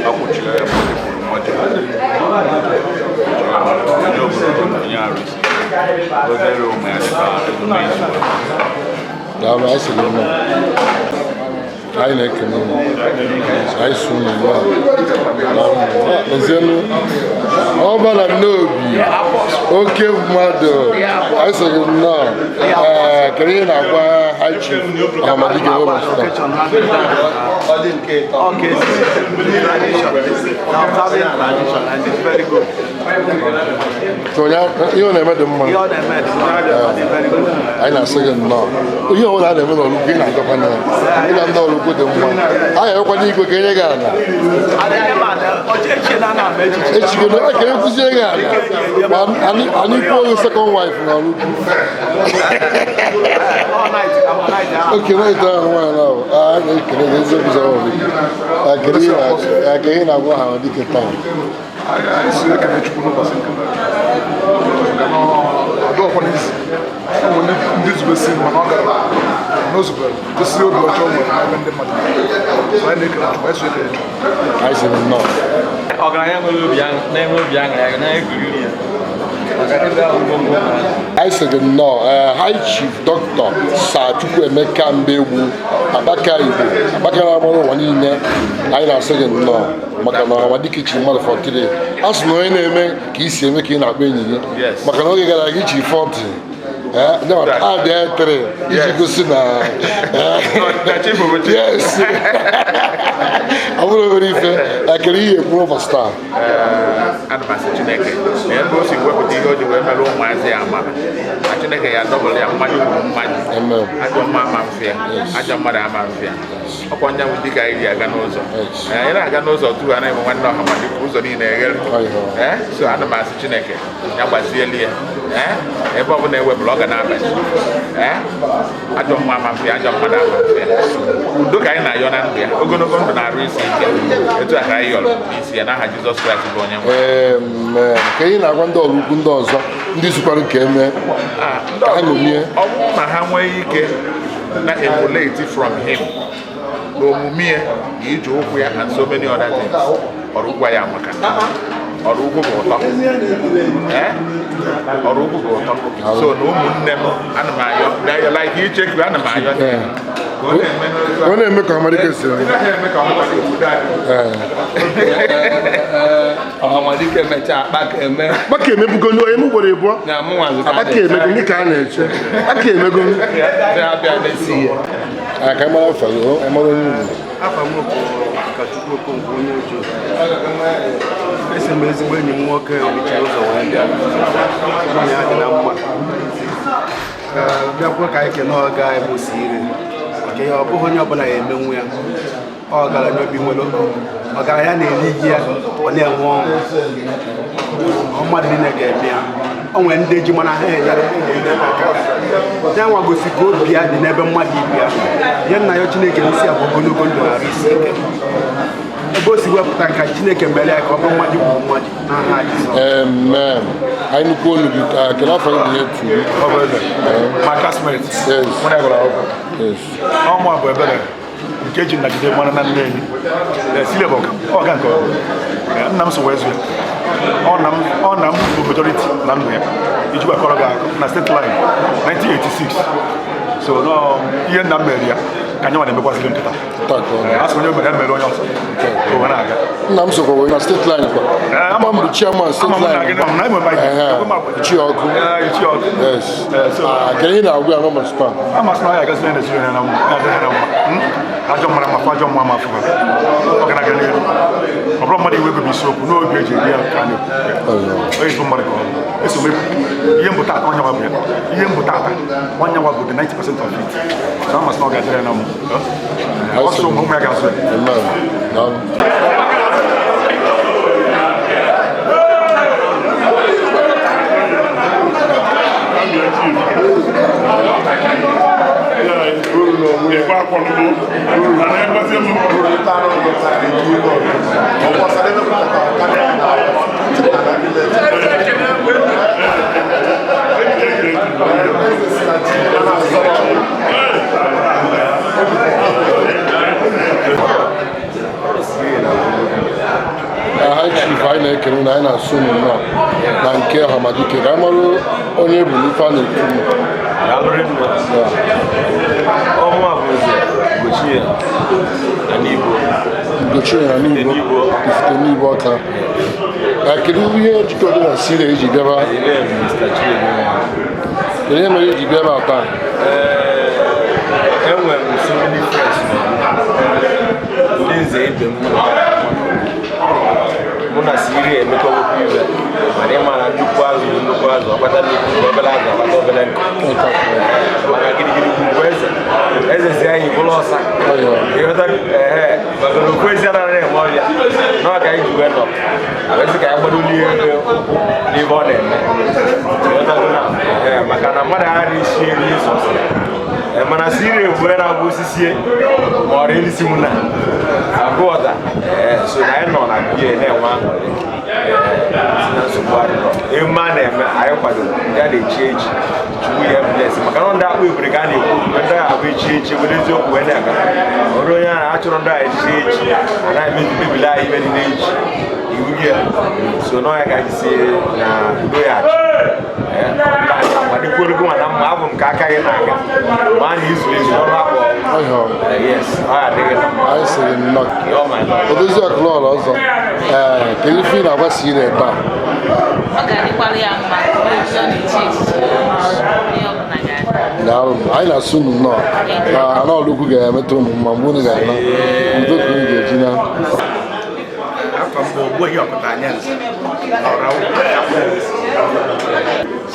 Speaker 5: akwụchiri ya bụ mmadụ onye obodo onye arụ isi gozere ụmụ ya dịka emume izu
Speaker 6: daalụ anyị sịrị nnọọ anyị na-ekene anyị so n'ugbu a ezienu ọbara n'obi oke mmadụ anyị sịrị nnọọ kedu ihe na-agwa High Chief Ohamadike ihe ọ na-eme dị mma anyị na-asị gị nnọọ ihe ọbụla a na-eme n'Orukwu ị na-agakwa na ya ịga ndị Orukwu dị mma anyị ekwana igwe ka enye gị ala echigodo ka e kụzie gị ala ma anyị kwuo second wife na Orukwu okene ite ahụ nwaanyị ahụ a na-ekene gị eziokwu zara Orukwu ka ihe na-agwa Ohamadike taa
Speaker 15: ndị zubesi mana ọ gara n'ozubere gosi obi ọjọọ nwere n'ebe ndị mmadụ anyị na-ekele Chukwu anyị so ekele Chukwu
Speaker 6: anyị sịrị nnọọ
Speaker 8: ọgaranya nwere obi na-enwe obi aṅụrị na-eguriri ya
Speaker 6: anyị sịrị nnọọ High Chief Dr. Sir Chukwuemeka Mbegbu Akpaka Igbo Akpaka na-agbara ụwa niile anyị na-asị gị nnọọ maka na Ohamadike chiri mmadụ 43 a sị na onye na-eme ka isi eme ka ị na-akpọ enyi gị maka na oge gara aga ichiri 40 abịa 3 iji gosi na yes ọ bụrụ obere ife ekere ihe ekwuru ụbọchị taa
Speaker 4: ana m asị Chineke na ebe o si wepụta ihe o ji wee mere ụmụazị ya amara na Chineke ya dọbụrụ ya mmadụ kwuru mmadụ ajọ mma ama mfe ya ajọ mmadụ ama mfe ya ọkwa nya bụ dịka anyị ji aga n'ụzọ anyị na-aga n'ụzọ tu a na-enwe nwanne Ohamadike ụzọ niile eghere so ana m asị Chineke ya gbazieli ya ebe ọ bụla ewepụrụ ọ ga na-abazi ajọ mma ama mfe ya ajọ mmadụ ama mfe ya udo ka anyị na-ayọ na ndụ ya ogologo ndụ na-arụ isi ike etu a ka anyị yọrọ n'isi ya n'aha Jizọs Kraịst bụ onye nwe
Speaker 6: ka ị na-agwa ndị Orukwu ndị ọzọ ndị zikwara ka eme ka ha ṅomie
Speaker 4: ọ bụrụ na ha nwee ike na emulate from him n'omume ya na ije ụkwụ ya and so many other things Orukwu ya maka Orukwu bụ ụtọ Orukwu bụ ụtọ so na ụmụnne m ana m ayọ like ichekwu ana m ayọ
Speaker 6: ọ na-eme ka Ohamadike si
Speaker 12: Ohamadike mechaa Akpaka
Speaker 6: emebugo onye m gwara ebuọ Akpaka emego ndị ka a na-eche Akpaka emego ka mara falo amara onye ugwu
Speaker 14: afa m bụ Chukwu Okonkwo onye Ojo esi m ezigbo enyi m nwoke obichiri ụzọ wee bịa ya dị na mma bịakwuo ka anyị kene ọga ebe o si ire maka ihe ọ bụghị onye ọbụla ya emenwu ya ọgaranya obi nwere ọgaranya na-eri ihe ya ọ na-enwe ọṅụ mmadụ niile ga-eme ya o nwere ndị ji mana ha enyere ụmụnne ha aka ya nwa gosi ka obi ya dị n'ebe mmadụ ibi ya ihe nna ya Chineke n'isi ya bụ ogologo ndụ na arụ isi ike ebe o si wepụta nka Chineke mere ya ka ọ bụ mmadụ bụ mmadụ n'aha Jizọs.
Speaker 6: Amen. Anyị nnukwu olu gị kedu afọ ị dị etu
Speaker 5: my classmate when I go out ọmụ abụ ebere nke eji nnagide mmanụ na nne enyi sile bụ ọga nke nna m so wee zụ ya ọ na m bụ majority na ndụ ya iji gbakọrọ gị akụ na state line 1986 so ihe nna m mere ya ka anyị nwa na-emekwaziri nkịta a sị onye mere mere onye ọzọ na-aga
Speaker 6: nna m sokwa wee na state line kwa ama m bụ chairman state line ichi ọkụ kedu ihe na-agwụ ya nọmba spa
Speaker 5: amasị na ọ ya agasị na Nigeria na mma ajọ mara mafụ ajọ mma mafụ ha ọ gara aga n'elu ọ bụrụ mmadụ iwe gobe isiokwu n'oge eji eri ya ka a na-ekwu onye bụ mmadụ ka ọ eso m ihe mbụta ata onye nwa bụ ya ihe mbụta ata onye nwa bụ the 90% of it so amasị na ọ ga-adịrị ya na mma ọsọ ụmụ ya ga-azụ
Speaker 6: chief anyị na-ekele na anyị na-asụ nnọọ na nke Ohamadike ka anyị mara onye bụ ife a na-ekwu Ugochie na n'Igbo ifite n'Igbo Ọta kedu ihe jikọrọ na Syria eji bịaba kedu ihe mere eji bịaba taa
Speaker 18: enwere m so many friends ndị nze ibe mụ na Syria emekọba ibe mana ị mara nnukwu azụ ọkpata nnukwu obere azụ ọkpata obere nkụ maka gịrịgịrị ugwu eze si anyị bụrụ ọsa maka na okwu ezi anaghị eme ọrịa n'ọka anyị ji wee nọ ezi ka ya gbadoli ihe n'ebe ọ na-eme maka na mmadụ aghara isi eri ịsọsọ mana Syria bụ onye na-abụ osisi ma ọrụ elisi mụ na agụọta so na anyị nọ na bie na-enwe aṅụrị si na nsogbu adịrọ emume a na-eme anyị kwadoro ndị a na-echi echi chukwu ya bles maka na ndị akpụ ebere ka a na-ekwu ndị agha abụ echi echi were eziokwu wee na-aga ọrụ onye a na-achọrọ ndị agha echi echi anaghị emebili anyị ibe dị na-eji iwu gị so n'ọnya ka anyị si na udo ya madịkwuru gị nwa na mma abụ m ka aka gị na-aga ma a na-izu ezu ọrụ akpọ
Speaker 6: anyị sịrị nnọọ odozi ọkụlọọrụ ọzọ kedu ife ị na-agwa Syria taa
Speaker 19: ọ ga-adịkwara ya mma ọ na-eche echiche ihe ọbụla ga-adị
Speaker 6: anyị na-asụ unu nnọọ na Anaolukwu ga-emeta unu mma mgbe unu ga-ana udo ka unu ga-eji na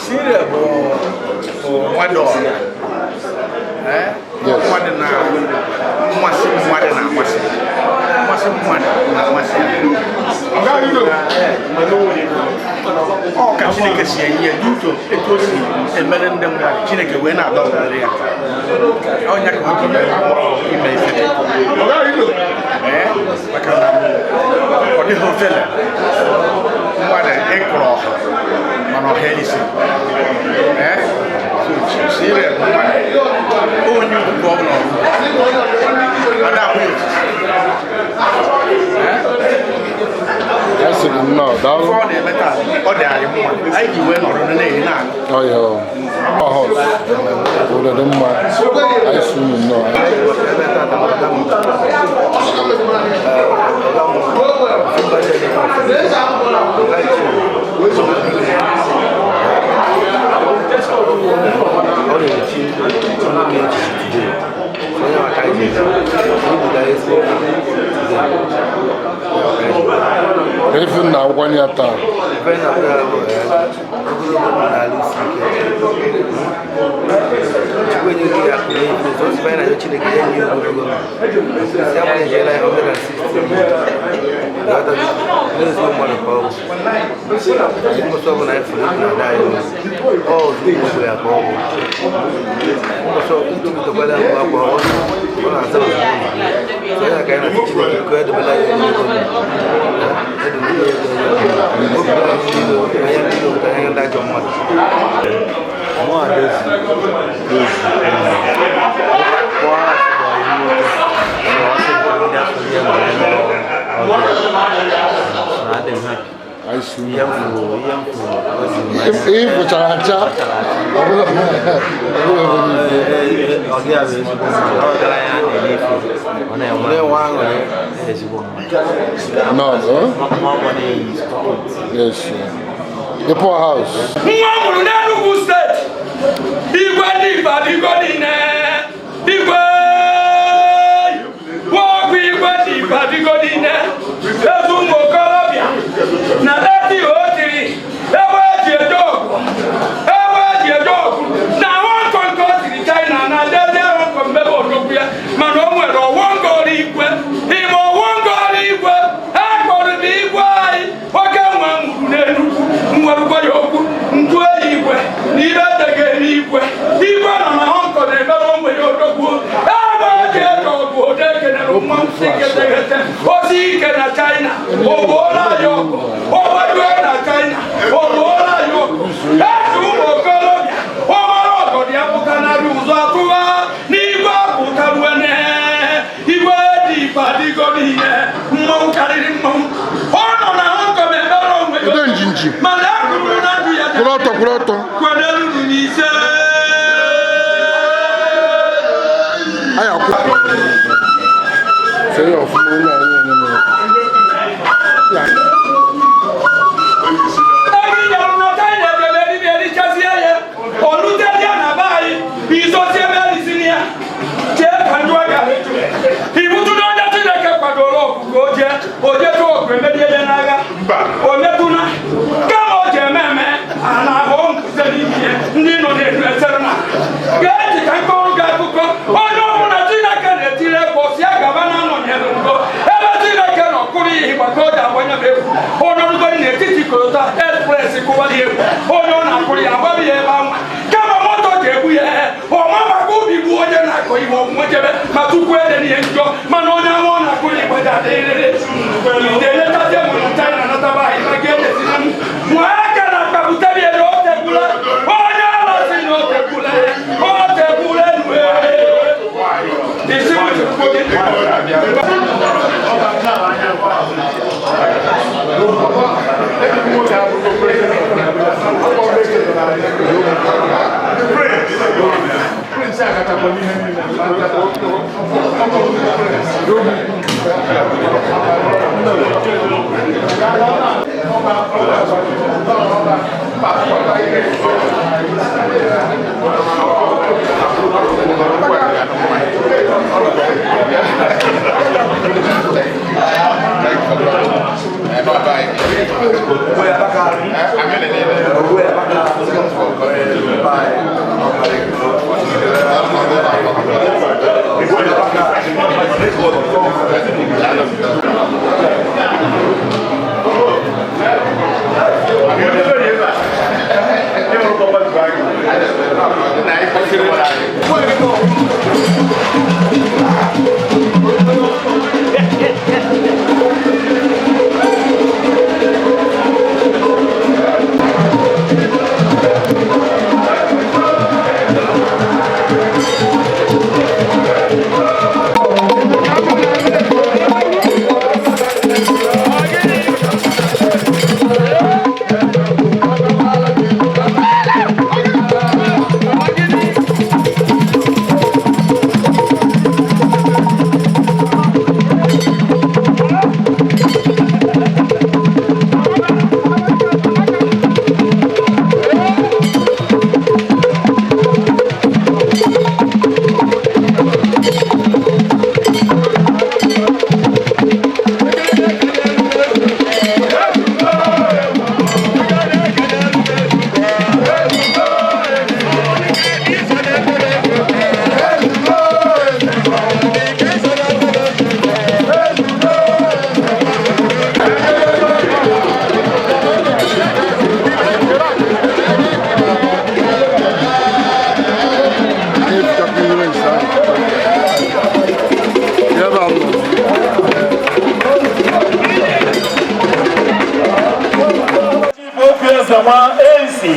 Speaker 14: Syria bụ mmadụ mmadụ na mmasị mmadụ na-amasị mmasị mmadụ na-amasị ọ ka Chineke si enye ya duto etu o si emere ndị mmadụ Chineke wee na-adọgharị ya ọnya ka o ji ime ife maka na ọ dịghị ofele mmadụ ịkụrụ ọha mana ọha elisi Syria bụ mmadụ onye ugwu ọ bụla ada abụ
Speaker 6: I said no, daalụ.
Speaker 14: Ọ na-eme taa ọ dị anyị mma anyị ji wee nọrọ na-ehi na-agụ
Speaker 6: obodo dị mma anyị si unu nnọọ ife na ngwanye ya Otta. Yes, the poor house.
Speaker 11: Sama AC.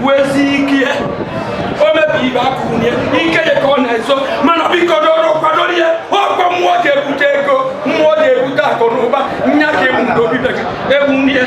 Speaker 20: Wezi ike o mebi ibe akụ nye ike ya ka ọ na-ezo
Speaker 12: na obi bega ewu nie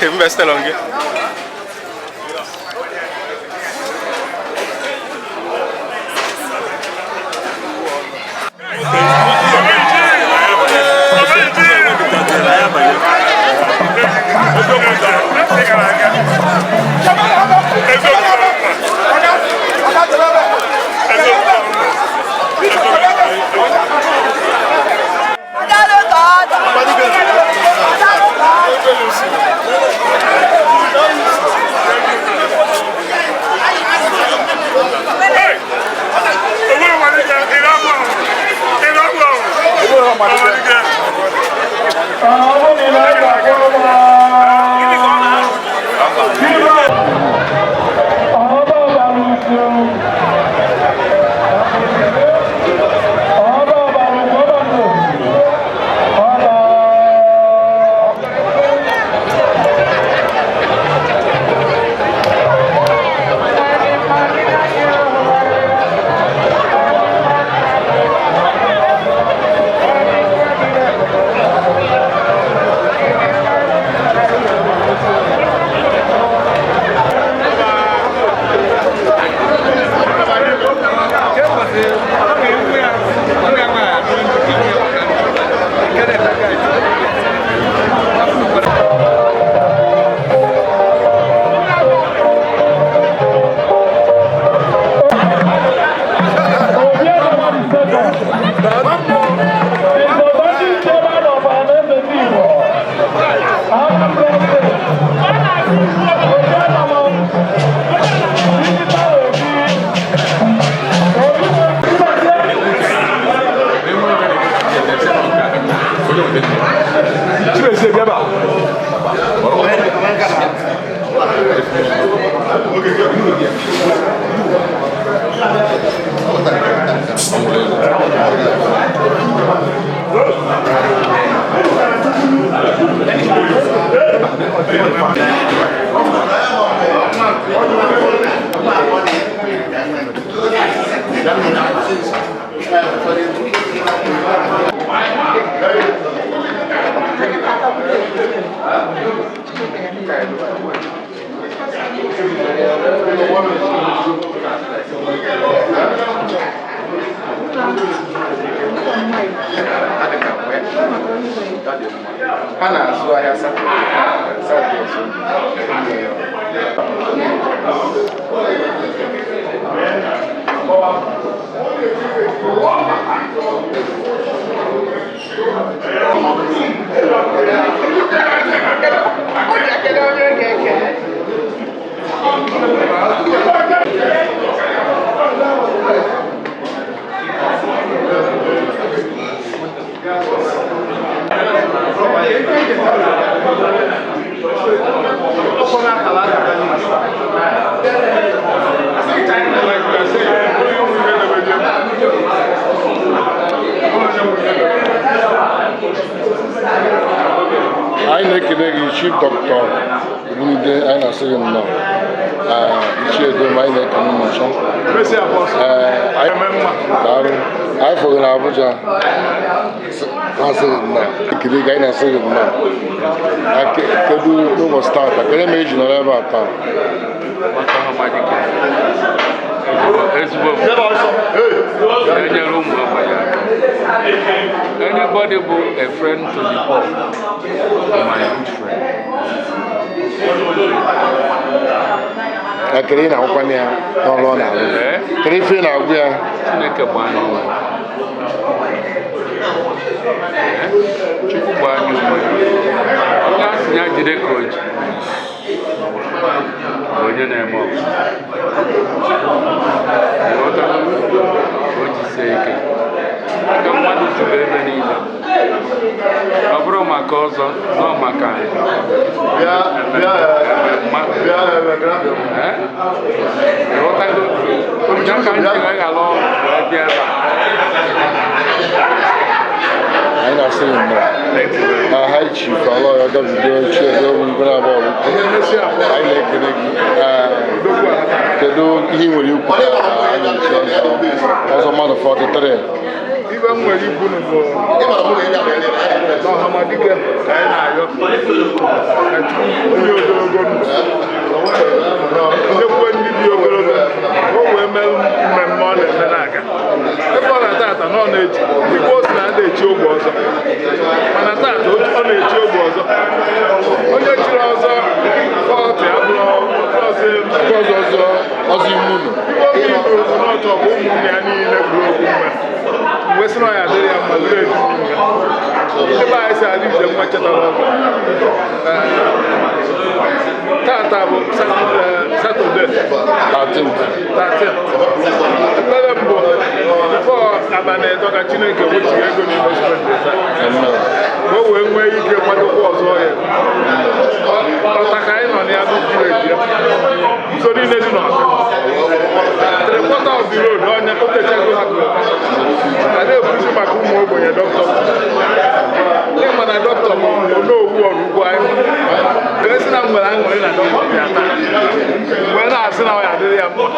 Speaker 17: Investe longhe. ha na-azụ ahịa
Speaker 6: I na-ekele gị Chief Dr. Ogbunide anyị na-asị gị nnọọ ichie dum anyị na-ekele nnọọ anyị fọgị na Abuja na-asị gị nnọọ ekele gị anyị na-asị gị nnọọ kedu n'ụbọchị taata kedu eme eji nọrọ ebe a taa
Speaker 20: ezigbo enyere ụmụ ogbenye aka. Anybody who a friend to the poor, my good friend.
Speaker 6: Akere na akwụkwọ ya n'ọrụ ọ na-arụ. Kere ife na-agwụ ya.
Speaker 20: Chineke gbaa anyị ume. Chukwu gbaa anyị ume. Onye asị ya jide ka o ji. Onye na-eme ọgụ. O jisie ike. Aka mmadụ juru ebe niile. Ọ bụrụ maka ọzọ, nọ maka anyị. Ịghọtago? Onye ka anyị ga-aghala ọrụ wee bịa ebe a.
Speaker 6: Anyị na-asị gị nnọọ. Ha chief ala ya gabido chiede ogbugbo na-agba ọrụ. Anyị na-ekele gị. Kedu ihe ị nwere ikwu anyị nchi ọzọ mmadụ 43?
Speaker 15: Ibe m nwere ikwu n'ụlọ Ohamadike ka anyị na-ayọ onye ogologo ndụ nyekwuo ndị dị ogologo o wee mee mmemme ọ na-eme na-aga ebe ọ na-atata na ọ na-eji igwe osi na ada echi ogbe ọzọ mana tata ọ na-echi ogbe ọzọ onye chiri ọzọ ọtụ abụrụ
Speaker 6: ọzọ ime ụlọ
Speaker 15: n'ọtọ bụ ụmụnne ya niile gburu okwu mgbe mgbe sị na ya adịrị ya mma zuru eju ebe anyị si adị ije nwa chetara ọzọ tata bụ Satọde 13 ekpere mbụ bifo abalị ịtọ ka Chineke wechiri ego n'ime spendị taa ka o wee nwee ike kwadokwa ọzọ ya ọta ka anyị nọ na ya bụ vileji ya nso niile dị n'ọka 3/4 of the road onye otechago ha a na-ekwuzi maka ụmụ ogbenye dọkịta ịma na dọkịta ma onowu ọrụ ugbo anyị esi na mgbere aṅụrị na dọkịta bịa taa mgbe na-asị na ya adịrị ya mma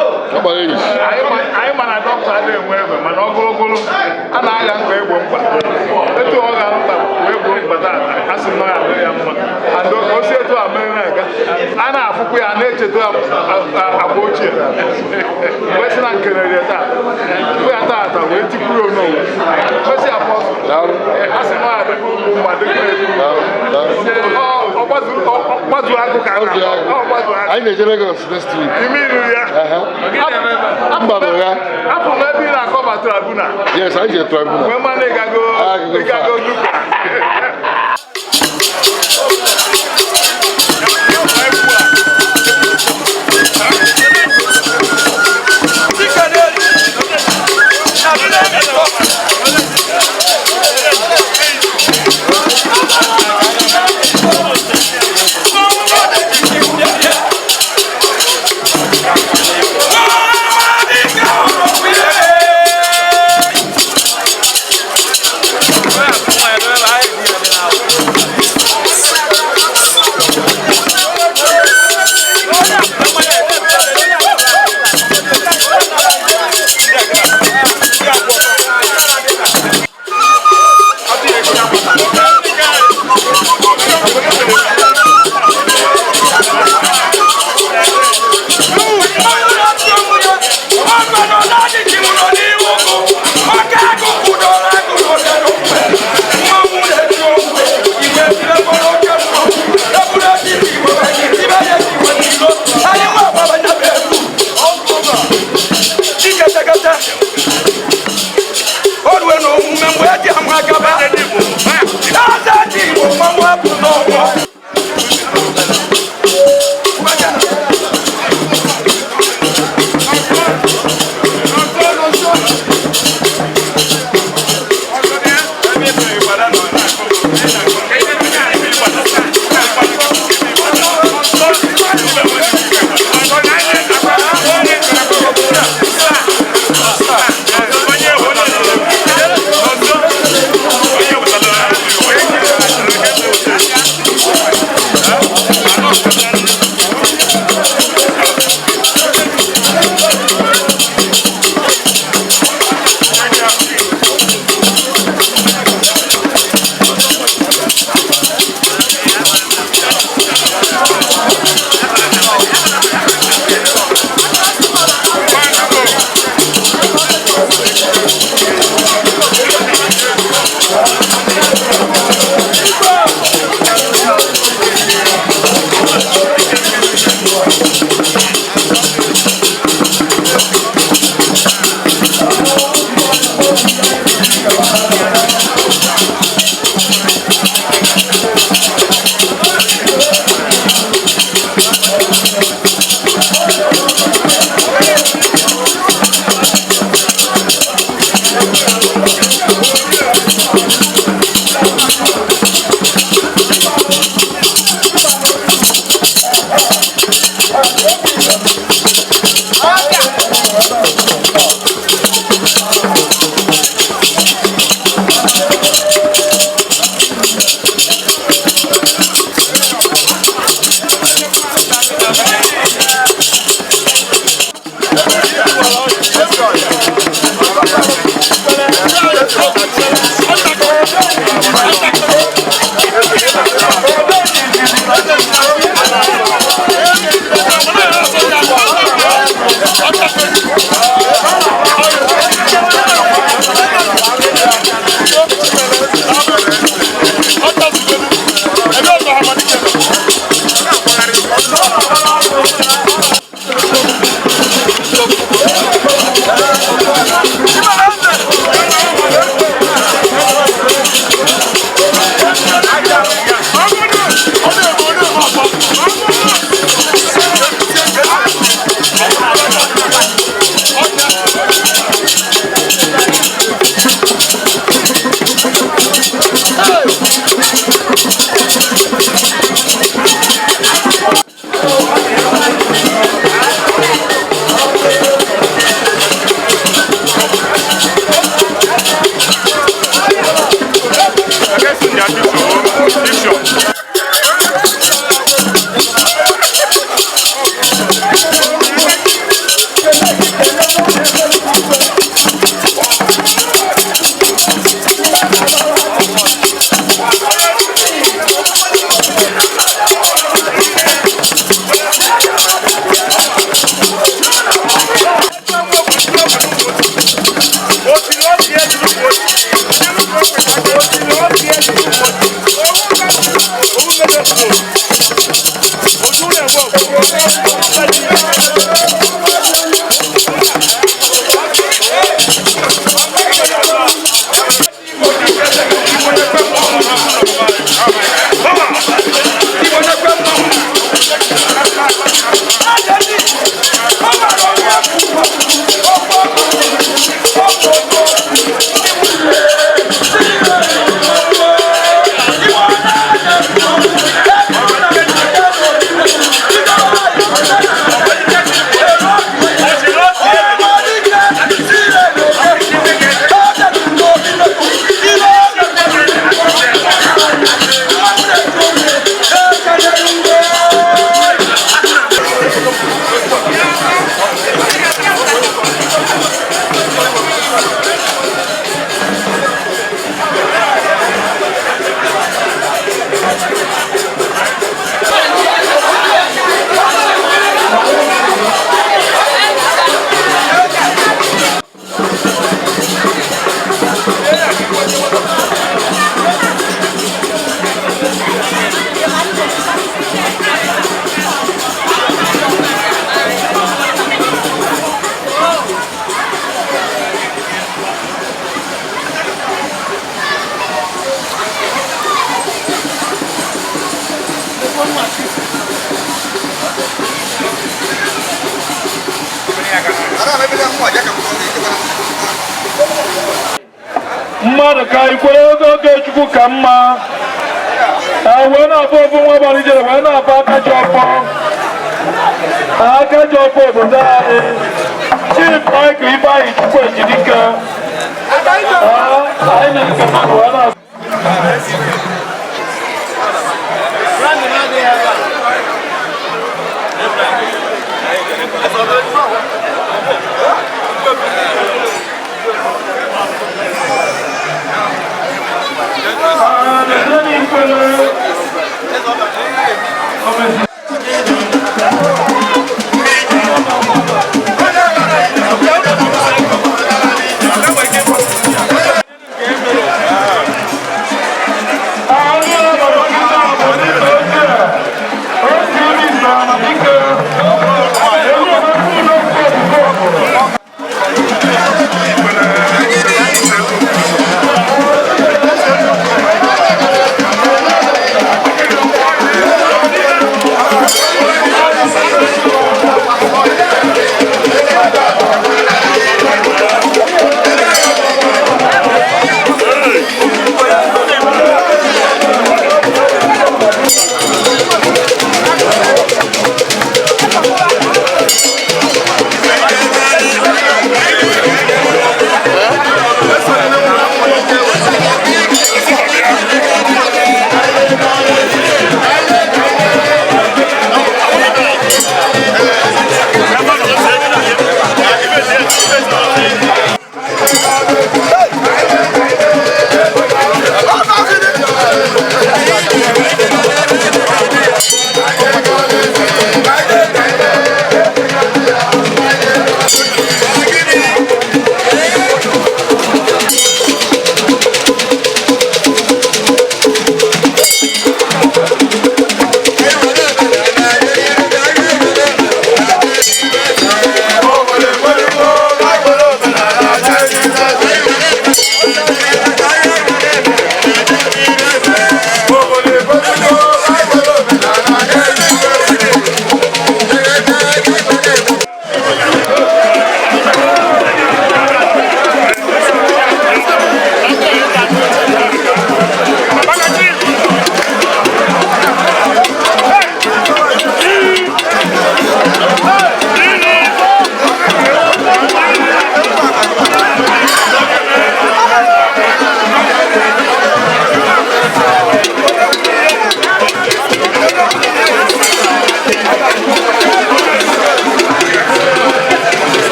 Speaker 15: anyị ma na dọkịta adịghị enwe egbe mana ogologo a na-agha mkpa egbo mkpa etu ọ ga mkpa wee gboo mkpa taa a sị na ya adịrị ya mma and o si etu a mere na-aga a na-afụkwa ya na-echeta agba ochie mgbe si na nkelere taa tupu ya taata wee tikwuru onowu kwesị apọ a sị na ya adịghị ụmụ mmadụ ọgbazuru agụ ka
Speaker 6: anyị na-eje Lagos next week.
Speaker 15: ime iru ya
Speaker 6: Mba bụ ya.
Speaker 15: Afọ m ebe ị na-akọba tribuna.
Speaker 6: Yes, anyị je tribuna.
Speaker 15: Mgbe mmanụ ịgago nnukwu.
Speaker 11: mmadụ ka ikwere oge Chukwu ka mma wee na-afọ ofu nwa abalị jere wee na-afọ akaji ọfọ obodo anyị Chief Mike Ifeanyi Chukwu Ejidika anyị na-nke mmadụ wee na-afọ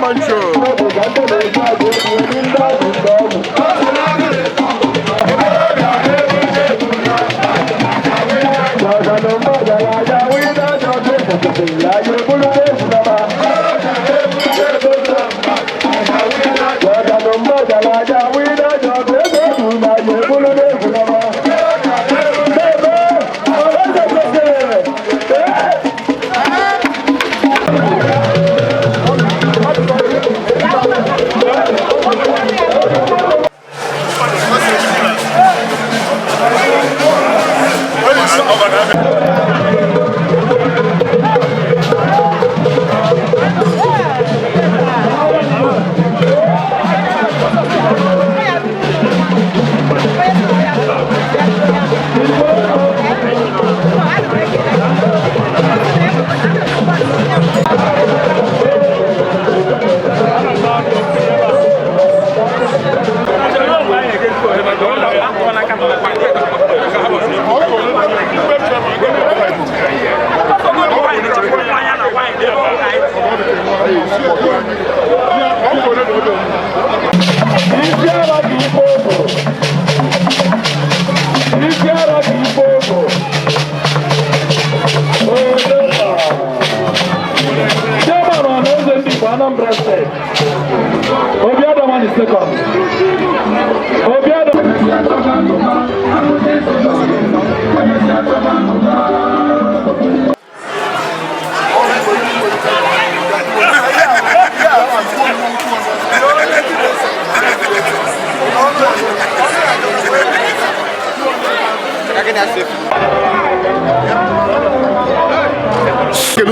Speaker 10: Mancho.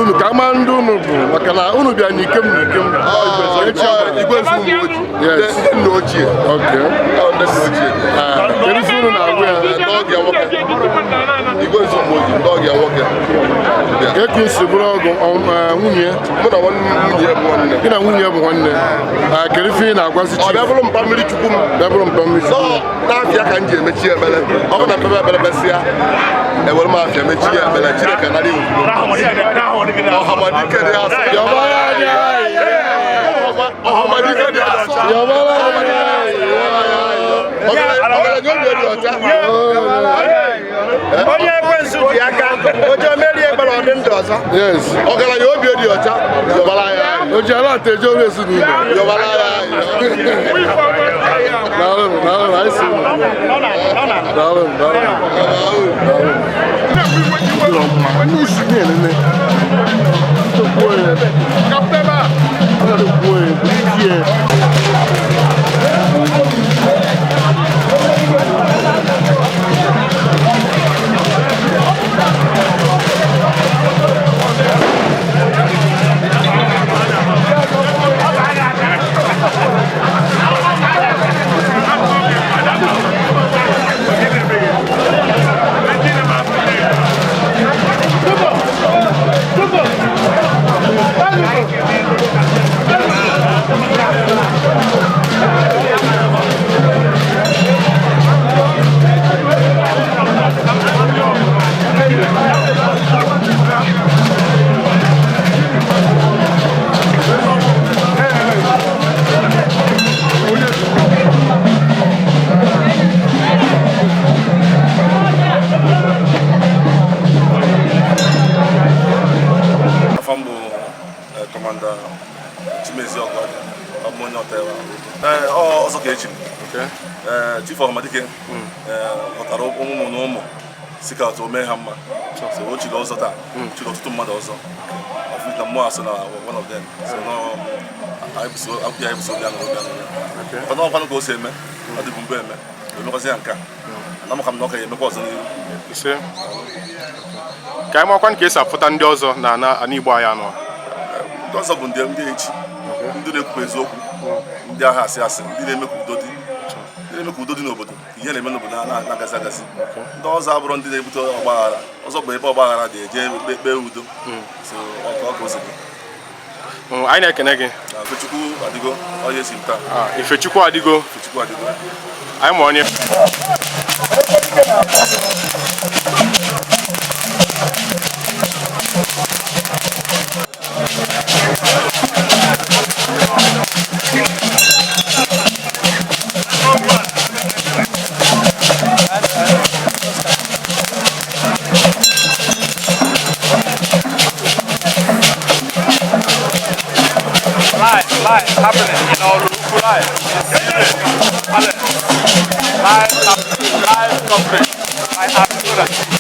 Speaker 6: Unu ka ama ndị unu bụ maka na unu bịa n'ikem igwe nna ochie kedu ife unu na-agụ ya n'oge nwoke igwe nzụmoji n'oge nwoke ka eku si bụrụ ọgụ nwunye gị na nwunye bụ nwanne kedu ife ị na-agwazi chi bịa bụrụ mpa mmiri chukwu n'afịa ka m ji emechi ebele ọ bụ na mpebe ebele besịa ewere m afịa mechi ya ebele Chineke nara iwu Ohamadike dị asọ Ohamadike dị asọ
Speaker 14: onye ekwensu dị aka oje merie ekpere ọdị ndụ ọzọ
Speaker 6: ọgaranya obi dị ọcha yọbara ya o ji ala ata eje ọrụ ezinụlọ yọbara ya
Speaker 5: Chief Ohamadike ghọtara ụmụ na ụmụ si ka o mee ha mma so o chiri ọzọ taa chiri ọtụtụ mmadụ ọzọ na mmụọ asị na one of them so akwụ ya ebuso bịa n'obi ọnụ ọkwanụ ka o si eme ọ dịbụ mgbe eme emekwazi ya nke a na maka m na ọ ka ya emekwa ọzọ n'ihu
Speaker 15: ka anyị makwa ka esi apụta ndị ọzọ na ana Igbo anyị anọ
Speaker 5: ndị ọzọ bụ ndị echi ndị na-ekwukwa eziokwu ndị agha asị asị ndị na-eme ka udo dị n'obodo ihe na-eme n'obodo na-agazi agazi ndị ọzọ abụrụ ndị na-ebute ọgbaghara ọzọ bụ ebe ọgbaghara dị eje kpee udo ọ ka o si dị
Speaker 15: anyị na-ekene gị
Speaker 5: Ifechukwu adịgo onye si taa
Speaker 15: Ifechukwu adịgo anyị ma onye
Speaker 12: live happening in Oru.
Speaker 11: Live coverage by Akura.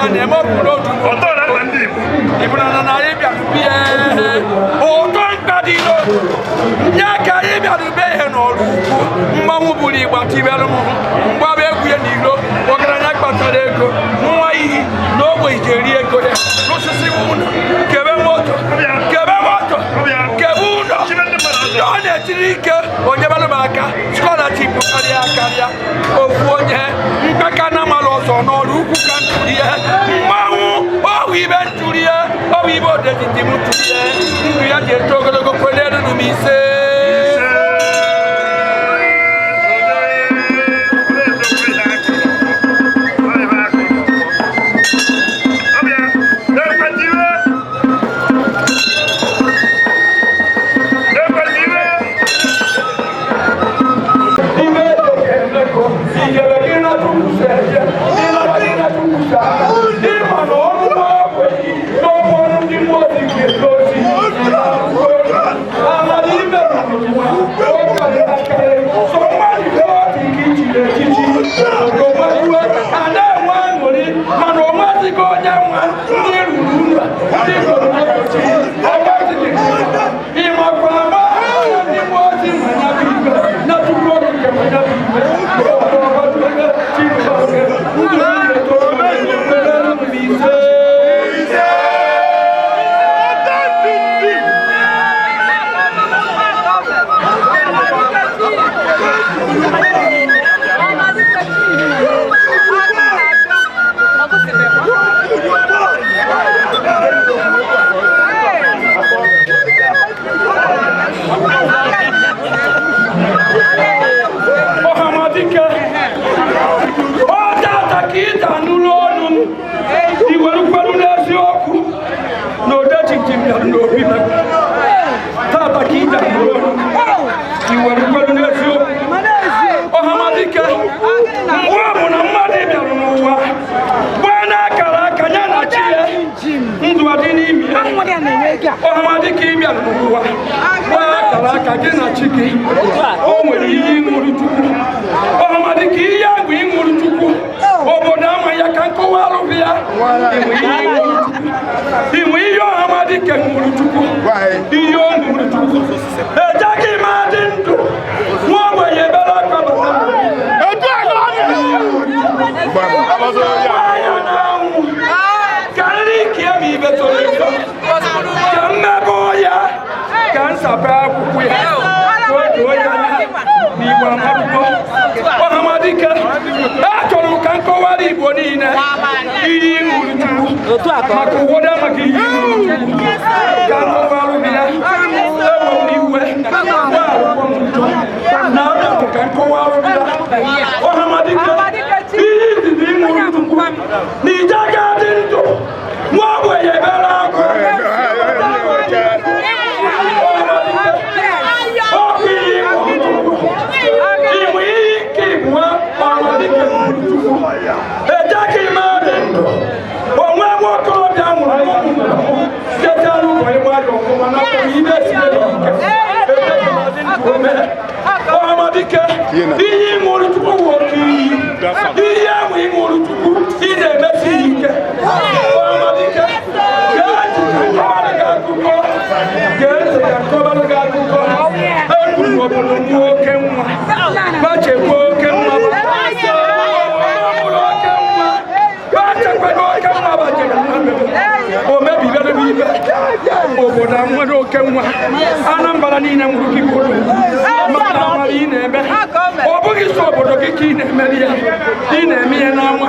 Speaker 11: Anaeme Offload Oku. Ibuna na Arabia be o don kadino. Ya ka Arabia be he no
Speaker 21: buru igba tibelu m mgbaba egwu ya n'ilo ọgaranya kpatara ego nwa iyi na ogbe ijeri ego ya n'osisi ụlọ kebe moto kebe ụlọ ndị ọ na-etiri ike onye belụ m aka skọlaship karịa ofu onye mkpeka na amalụ ọzọ n'ọrụ ukwu ka ntụrụ ihe mmanwụ ọhụ ibe ntụrụ ihe ọhụ ibe odetiti m tụrụ ihe ndụ ya ji eto ogologo kwere eruru m ise Ohamadike ịbịa n'ụwa gbaa akara aka gị na Chike o nwere ihe ịṅụrụ Chukwu Ohamadike ihe agwụ ịṅụrụ Chukwu obodo ama ya ka nkọwa arụghị ya inwe ihe Ohamadike ṅụrụ Chukwu ihe o ṅụrụ Chukwu ejeghị m adị ndụ nwa ogbenye ebere aka ka nri ike ma ibe toro eto ka mmebe ya ka nsapụ akwụkwọ ya oge onye n'Igbo amadụgo Ohamadike achọrọ m ka nkọwara Igbo niile ihe ịṅụrụ Chukwu maka ụfọdụ amaghị ihe ịṅụrụ Chukwu ka nkọwara ya ewe iwe na ọdụ ka nkọwara ya Ohamadike ihe izizi ịṅụrụ Chukwu na ije ga-adị ndụ nwa ogbenye ebere akụ inwe ihe ike ịbụa Ohamadike ejeghị m adị ndụ onwe nwokorobịa nwụrụ tetara ụbọchị nwayọ ọfụma na ibe siri Ohamadike ihe ịṅụrụ Chukwu nwoke iyi ihe enwe ịṅụrụ Chukwu ị na-emesi ike Ohamadike ekwuru obodo nwoke nwa gbachekwa oke nwa gbachekwa oke nwa bachara o mebibere ibe obodo nwere oke nwa Anambra niile nwụrụ gị obodo maka amara ị na-eme ọ bụghị so obodo gị ka ị na-emeri ya ị na-eme ya n'anwa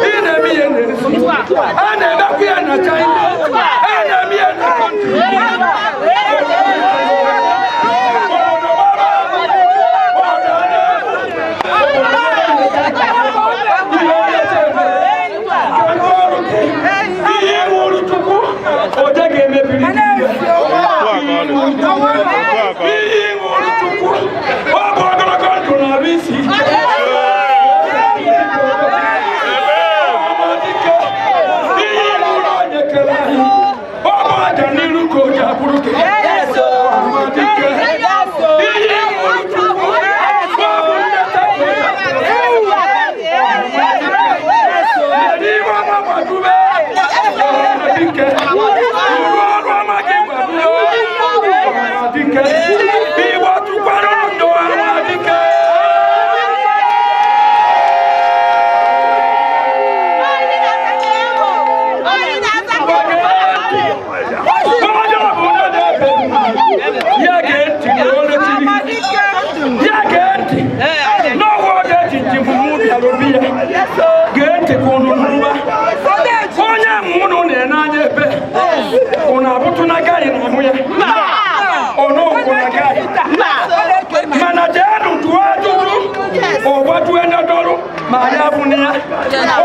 Speaker 21: ị na-eme ya n'ezi a na-emekwa ya na China a na-eme ya na kọntrị ihe nwụrụ Chukwu oje ga-emebiri ihe nwụrụ Chukwu ọ bụ ogologo ndụ na arụ isi Ohamadike ihe nwụrụ onye kere anyị ọ bụ aja n'iru ka oja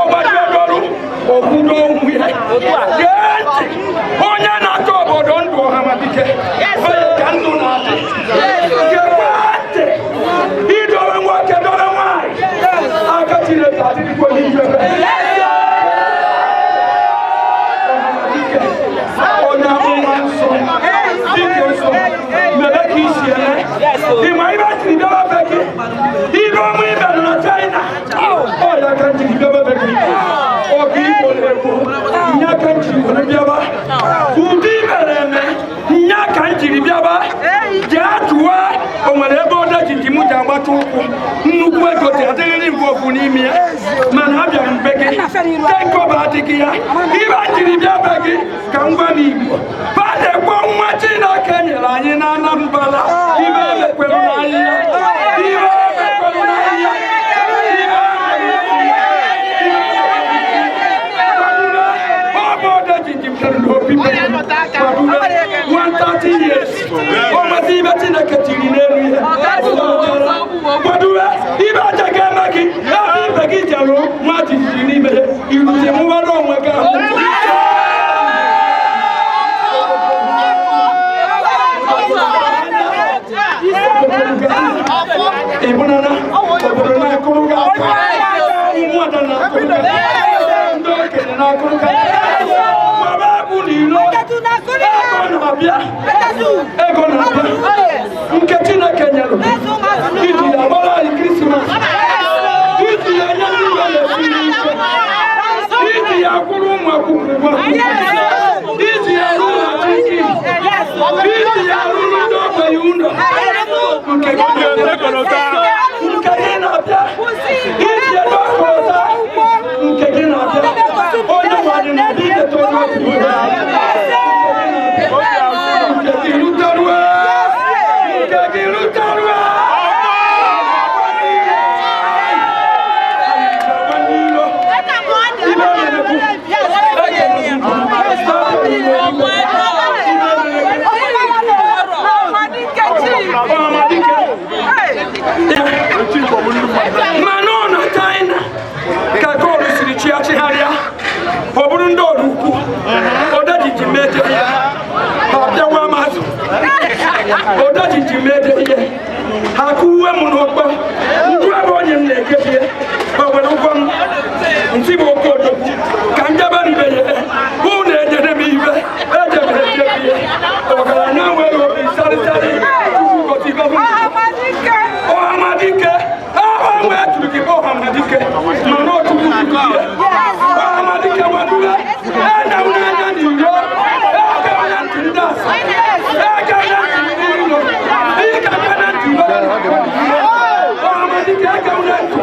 Speaker 21: ọgbadoro okwudo onwe ya gee ntị onye na-achọ obodo ndụ Ohamadike onye ka ndụ na-adị gekwe ntị idowe nwoke dowe nwaanyị aka Chineke adịghịkwa n'ihe onye amụma nsọ dike nsọ mere ka isi eme ịma ibe jiri bịaba be gị ibe ọmụ ibe na China ọya ka jiri bịaba be gị oge Igbo na-egbo nya ka jiri were bịaba ụdị mere eme nya ka jiri bịaba jee tụwa o nwere ebe ọdachi m ji agbata ụkwụ nnukwu ego dị adịghịrị mgbe ofu n'ime ya mana abịara mbe gị kenkọba adịghị ya ibe jiri bịa be gị ka m gwa m Igbo ba na-ekwe nwa Chineke nyere anyị na Anambra ibe emekwere n'ahịa ibe emekwere n'ahịa ọ bụ ọdachi jipụtara n'obi 130 years o nweta ibe Chineke tiri n'elu ihe kwadube ibe aja ga-eme gị ebe ibe gị jerụ nwa jijiji n'ime ya iruzi nwere onwe gị ahụ ịbụnana obodo na-akụrụ gị aka ụmụada na-akụrụ gị ndị okenye na-akụrụ gị mama bụ n'ilo ego na-abịa nke Chineke nyere iji ya gbara anyị Krismas iji ya nye ndị ibe na-esiri ike iji ya kwụrụ ụmụ akwụkwọ ụgwọ iji ya rụrụ iji ya rụrụ ndị ogbenye ụlọ nke gị na-abịa iji edo ọkọlọta nke gị na-abịa onye nwadị na ndị ideto nke gị ruterue nke gị ruterue mana ọ na China ka goolu siri chigharịa ọ bụrụ ndị Oraukwu ọdajiji mede ihe ha bịawa mazụ ọdajiji mede ihe ha kụwe m n'ụgbọ ngwu ebe onye m na-ekebie ma were ụgwọ m ntị bụ oke odogwu ka njebe mbe ya hụ na ejere m ibe ejebe ejebie ọgaranya nwere obi sarịsarị Ohamadike ahụ tụrụ gị Ohamadike mana otukwu Ohamadike wadube ena n'anya n'iro ege onye ntị ndị asa ege onye ntị ndị ụlọ ike aka na ntị Ohamadike ege onye ntị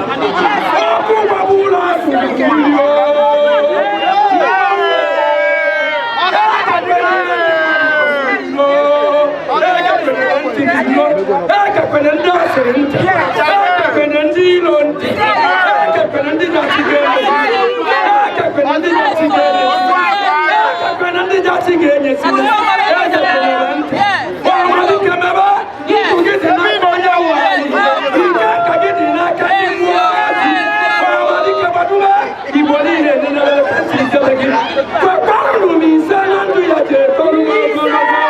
Speaker 21: ọkụ gbagbu ụlọ ahụ ekekwana ndị asịrị ntị ekekwana ndị ilo ntị ekekwana ndị na-achịga ekekwana ndị na-achịga ekekwana ndị na-achịga enyesi ekekwana ntị Ohamadike mebe ntụ gị dị n'aka onye nwe ike ka gị dị n'aka ndị mmụọ ozi Ohamadike gbadube Igbo niile dị na-elekọta ijele gị kwekwarụ m ise na ndụ ya ji etoru ogologo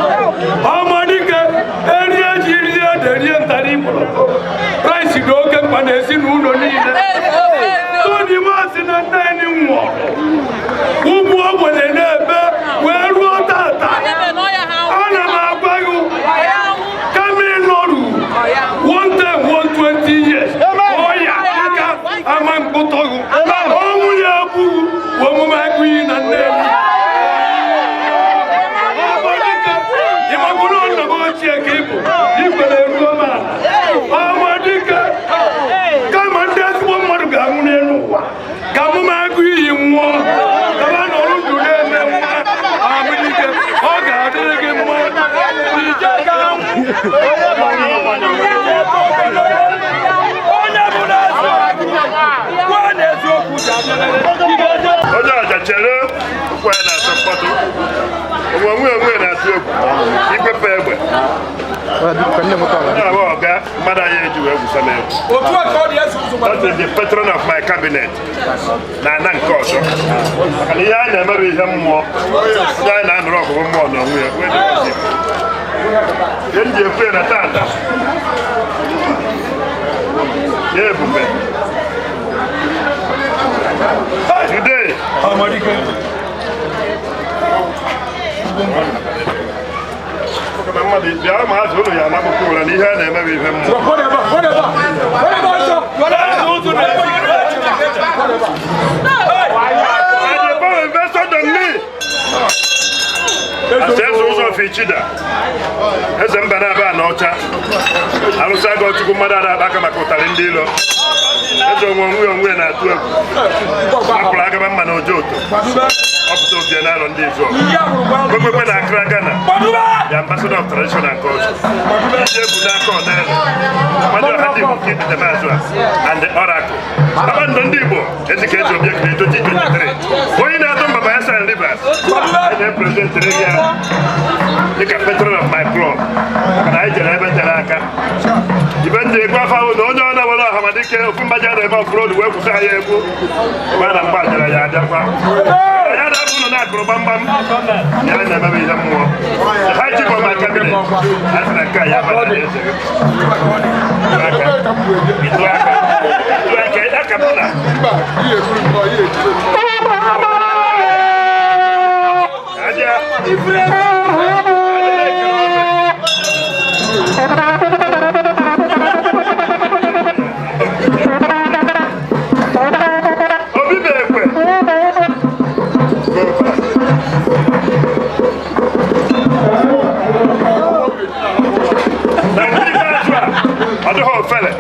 Speaker 21: Ohamadike erie ji rie derie ntari rice dị oke mkpa n'ezinụlọ niile tụdị masị na nne anyị nwụọ ugwu ogbenye na-ebe wee ruo tata ana m agwa gị kama ịnọrụ 120 years ọya aka ama mkpụtọgụ ọnwụ ya egbughu omume agụghị na nne ịmagụrụ nna m ochie ka ịbụ ikwere ruo m ala Ohamadike kama ndị ezigbo mmadụ ga-anwụ n'elu ụwa ka amụma agụ
Speaker 2: onye ọja chere ụkwụ ya na-asọ mkpọtụ onwe na-atụ egwu ikpepe egbe na-awa ọga mmadụ anyị eji wee gwusa m egwu. That is the patron of my cabinet na ana nke ọzọ maka na ihe anyị na-emerụ ihe mmụọ ndị anyị na-anụrụ ọgụgụ mmụọ n'onwe ya ihe m ji ekwu ya na tata ya ebube today mmadụ bịara ma azụ ụlọ ya anakpụkọ ụra na ihe a na-emerụ ihe mmụọ eze ụzọ fichida eze mba na-aba na ọcha arụsị aga ọchukwu mmadụ a na-akpa aka maka ụtarị ndị ilo eze onwe na-atụ egwu hapụrụ agaba mma na ojo oto ọpụta obie na alọ ndị izu gbegbe na Accra Ghana the ambassador of tradition and culture iji egwu n'aka ọnele mmadụ ọha ndị Igbo nke idide maazụ a and the Oracle kpakpando ndị Igbo ezika eji obi ekiri 2023 onye na-atụ mba Bayelsa and Rivers anyị na-eprezentịrị ya dịka patron of my club maka na anyị jere ebe tere aka ibe ndị egwu afọ ahụ na onye ọ na-ewere Ohamadike ofu mbaji Anaeme Offload wee kwụsị ha ya egwu ebe na mgba jere ya abịakwa ya na-abụ ụlọ na-akụrụ gbamgbam ya na-emebe ihe mmụọ ha jikọ ma kabinet ha sị na nke a ya bara na eze ịtụ aka ịdakapụta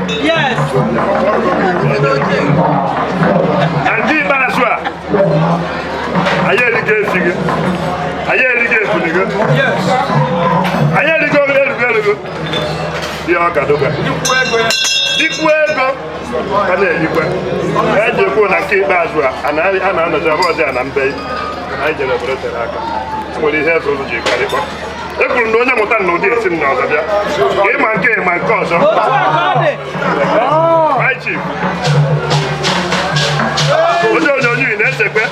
Speaker 21: Yes.
Speaker 2: And the Banasua. I hear the gate figure. I hear the gate figure. Yes. I hear the go. The Orgadoga. Dikuego. Can you go? And you go and keep Basua. And I am another and I'm paid. I get a better aka. What is here for the California? Ekuru na onye mụta na ụdị esi na ọzọbịa ka ịma nke ịma nke ọzọ my chief onye onyonyo ị na-esekwe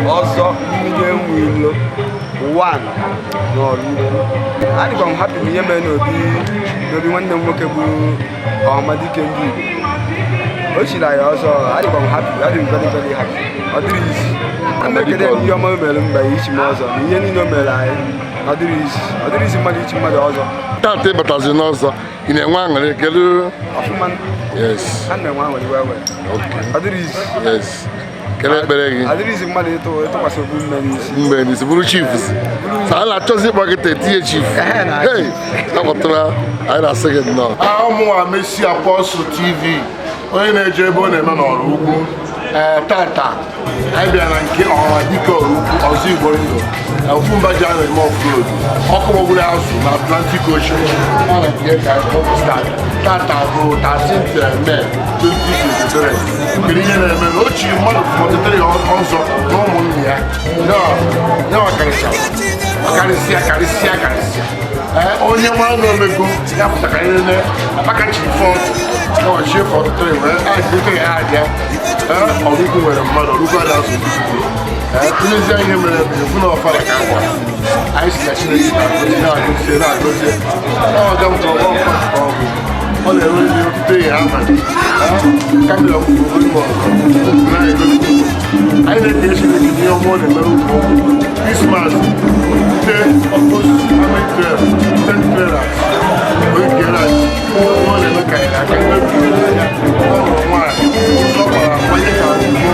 Speaker 14: Ozor Mili enwe one n'Orukwu. Adịkwa m happy na ihe mere n'obi nwanne m nwoke bụ Ohamadike ndị Igbo. O chiri ya ọzọ, adịkwa m happy, adị m very very happy. Ọ dịrị isi. A na-ekele ihe ọma o mere mba ichi m ọzọ na ihe niile o mere anyị. Ọ dịrị isi mmadụ ichi mmadụ ọzọ.
Speaker 6: Tata ịbatazi n'ọzọ, ị na-enwe aṅụrị kedu?
Speaker 14: Ọfụma.
Speaker 6: Yes.
Speaker 14: A na-enwe aṅụrị wewe. Ọ dịrị isi.
Speaker 6: Yes. Kele ekpere gị.
Speaker 14: Adịrị isi mmadụ ịtụkwasị obu
Speaker 6: mgbe n'isi bụrụ chief. Sa na-achọzi ịkpọ gị etinye chief. Hey, akpọtara anyị na-asị gị nnọọ.
Speaker 10: Ụmụnwa Messi Apostle TV, onye na-eje ebe ọ na-eme n'Orukwu. Tata anyị bịara na nke Ohamadike Oraukwu Ozoigbondu ofu mbaji Anaeme Offload Oku ọbụla azụ na Atlantic Ocean. Tata bụ 13th May 2023. Kedu ihe na-eme na o chiri mmadụ fọdụtere ya ọzọ na ụmụnne ya karịsịa onye nwa na omego ya pụtara ihe Apakachi fọdụ ọchie fọdụtere wee adịte ya adịa Orukwu nwere mmadụ Orukwu ada azụ tụlezie ihe mere efu na ọfara ka akwa anyị si na Chineke na-agọzie ọga m tọrọ ọkwa ọgwụ ọ na-enwe ndị otute ya ama kamera anyị na-ekele Chineke n'ihe ọma ọ na-emere ụmụ Krismas ute ọkụs ametrel tentrela oikere anyị ọ na-eme ka anyị aka mmebi anya ọrụ nwaanyị ụzọ gbara akwanye ka akwụkwọ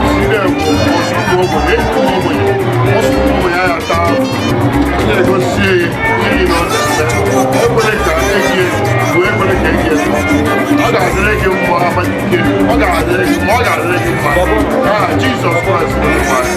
Speaker 10: siri egwu ọsụkwụ ogbenye ọsụkwụ ogbenye ya taa na-egosi ihe na ọ na-eme ekwere ka egie bụ ekwere ka egie ọ ga-adịrị gị mma Ohamadike ọ ga-adịrị gị mma n'aha Jizọs Kraịst.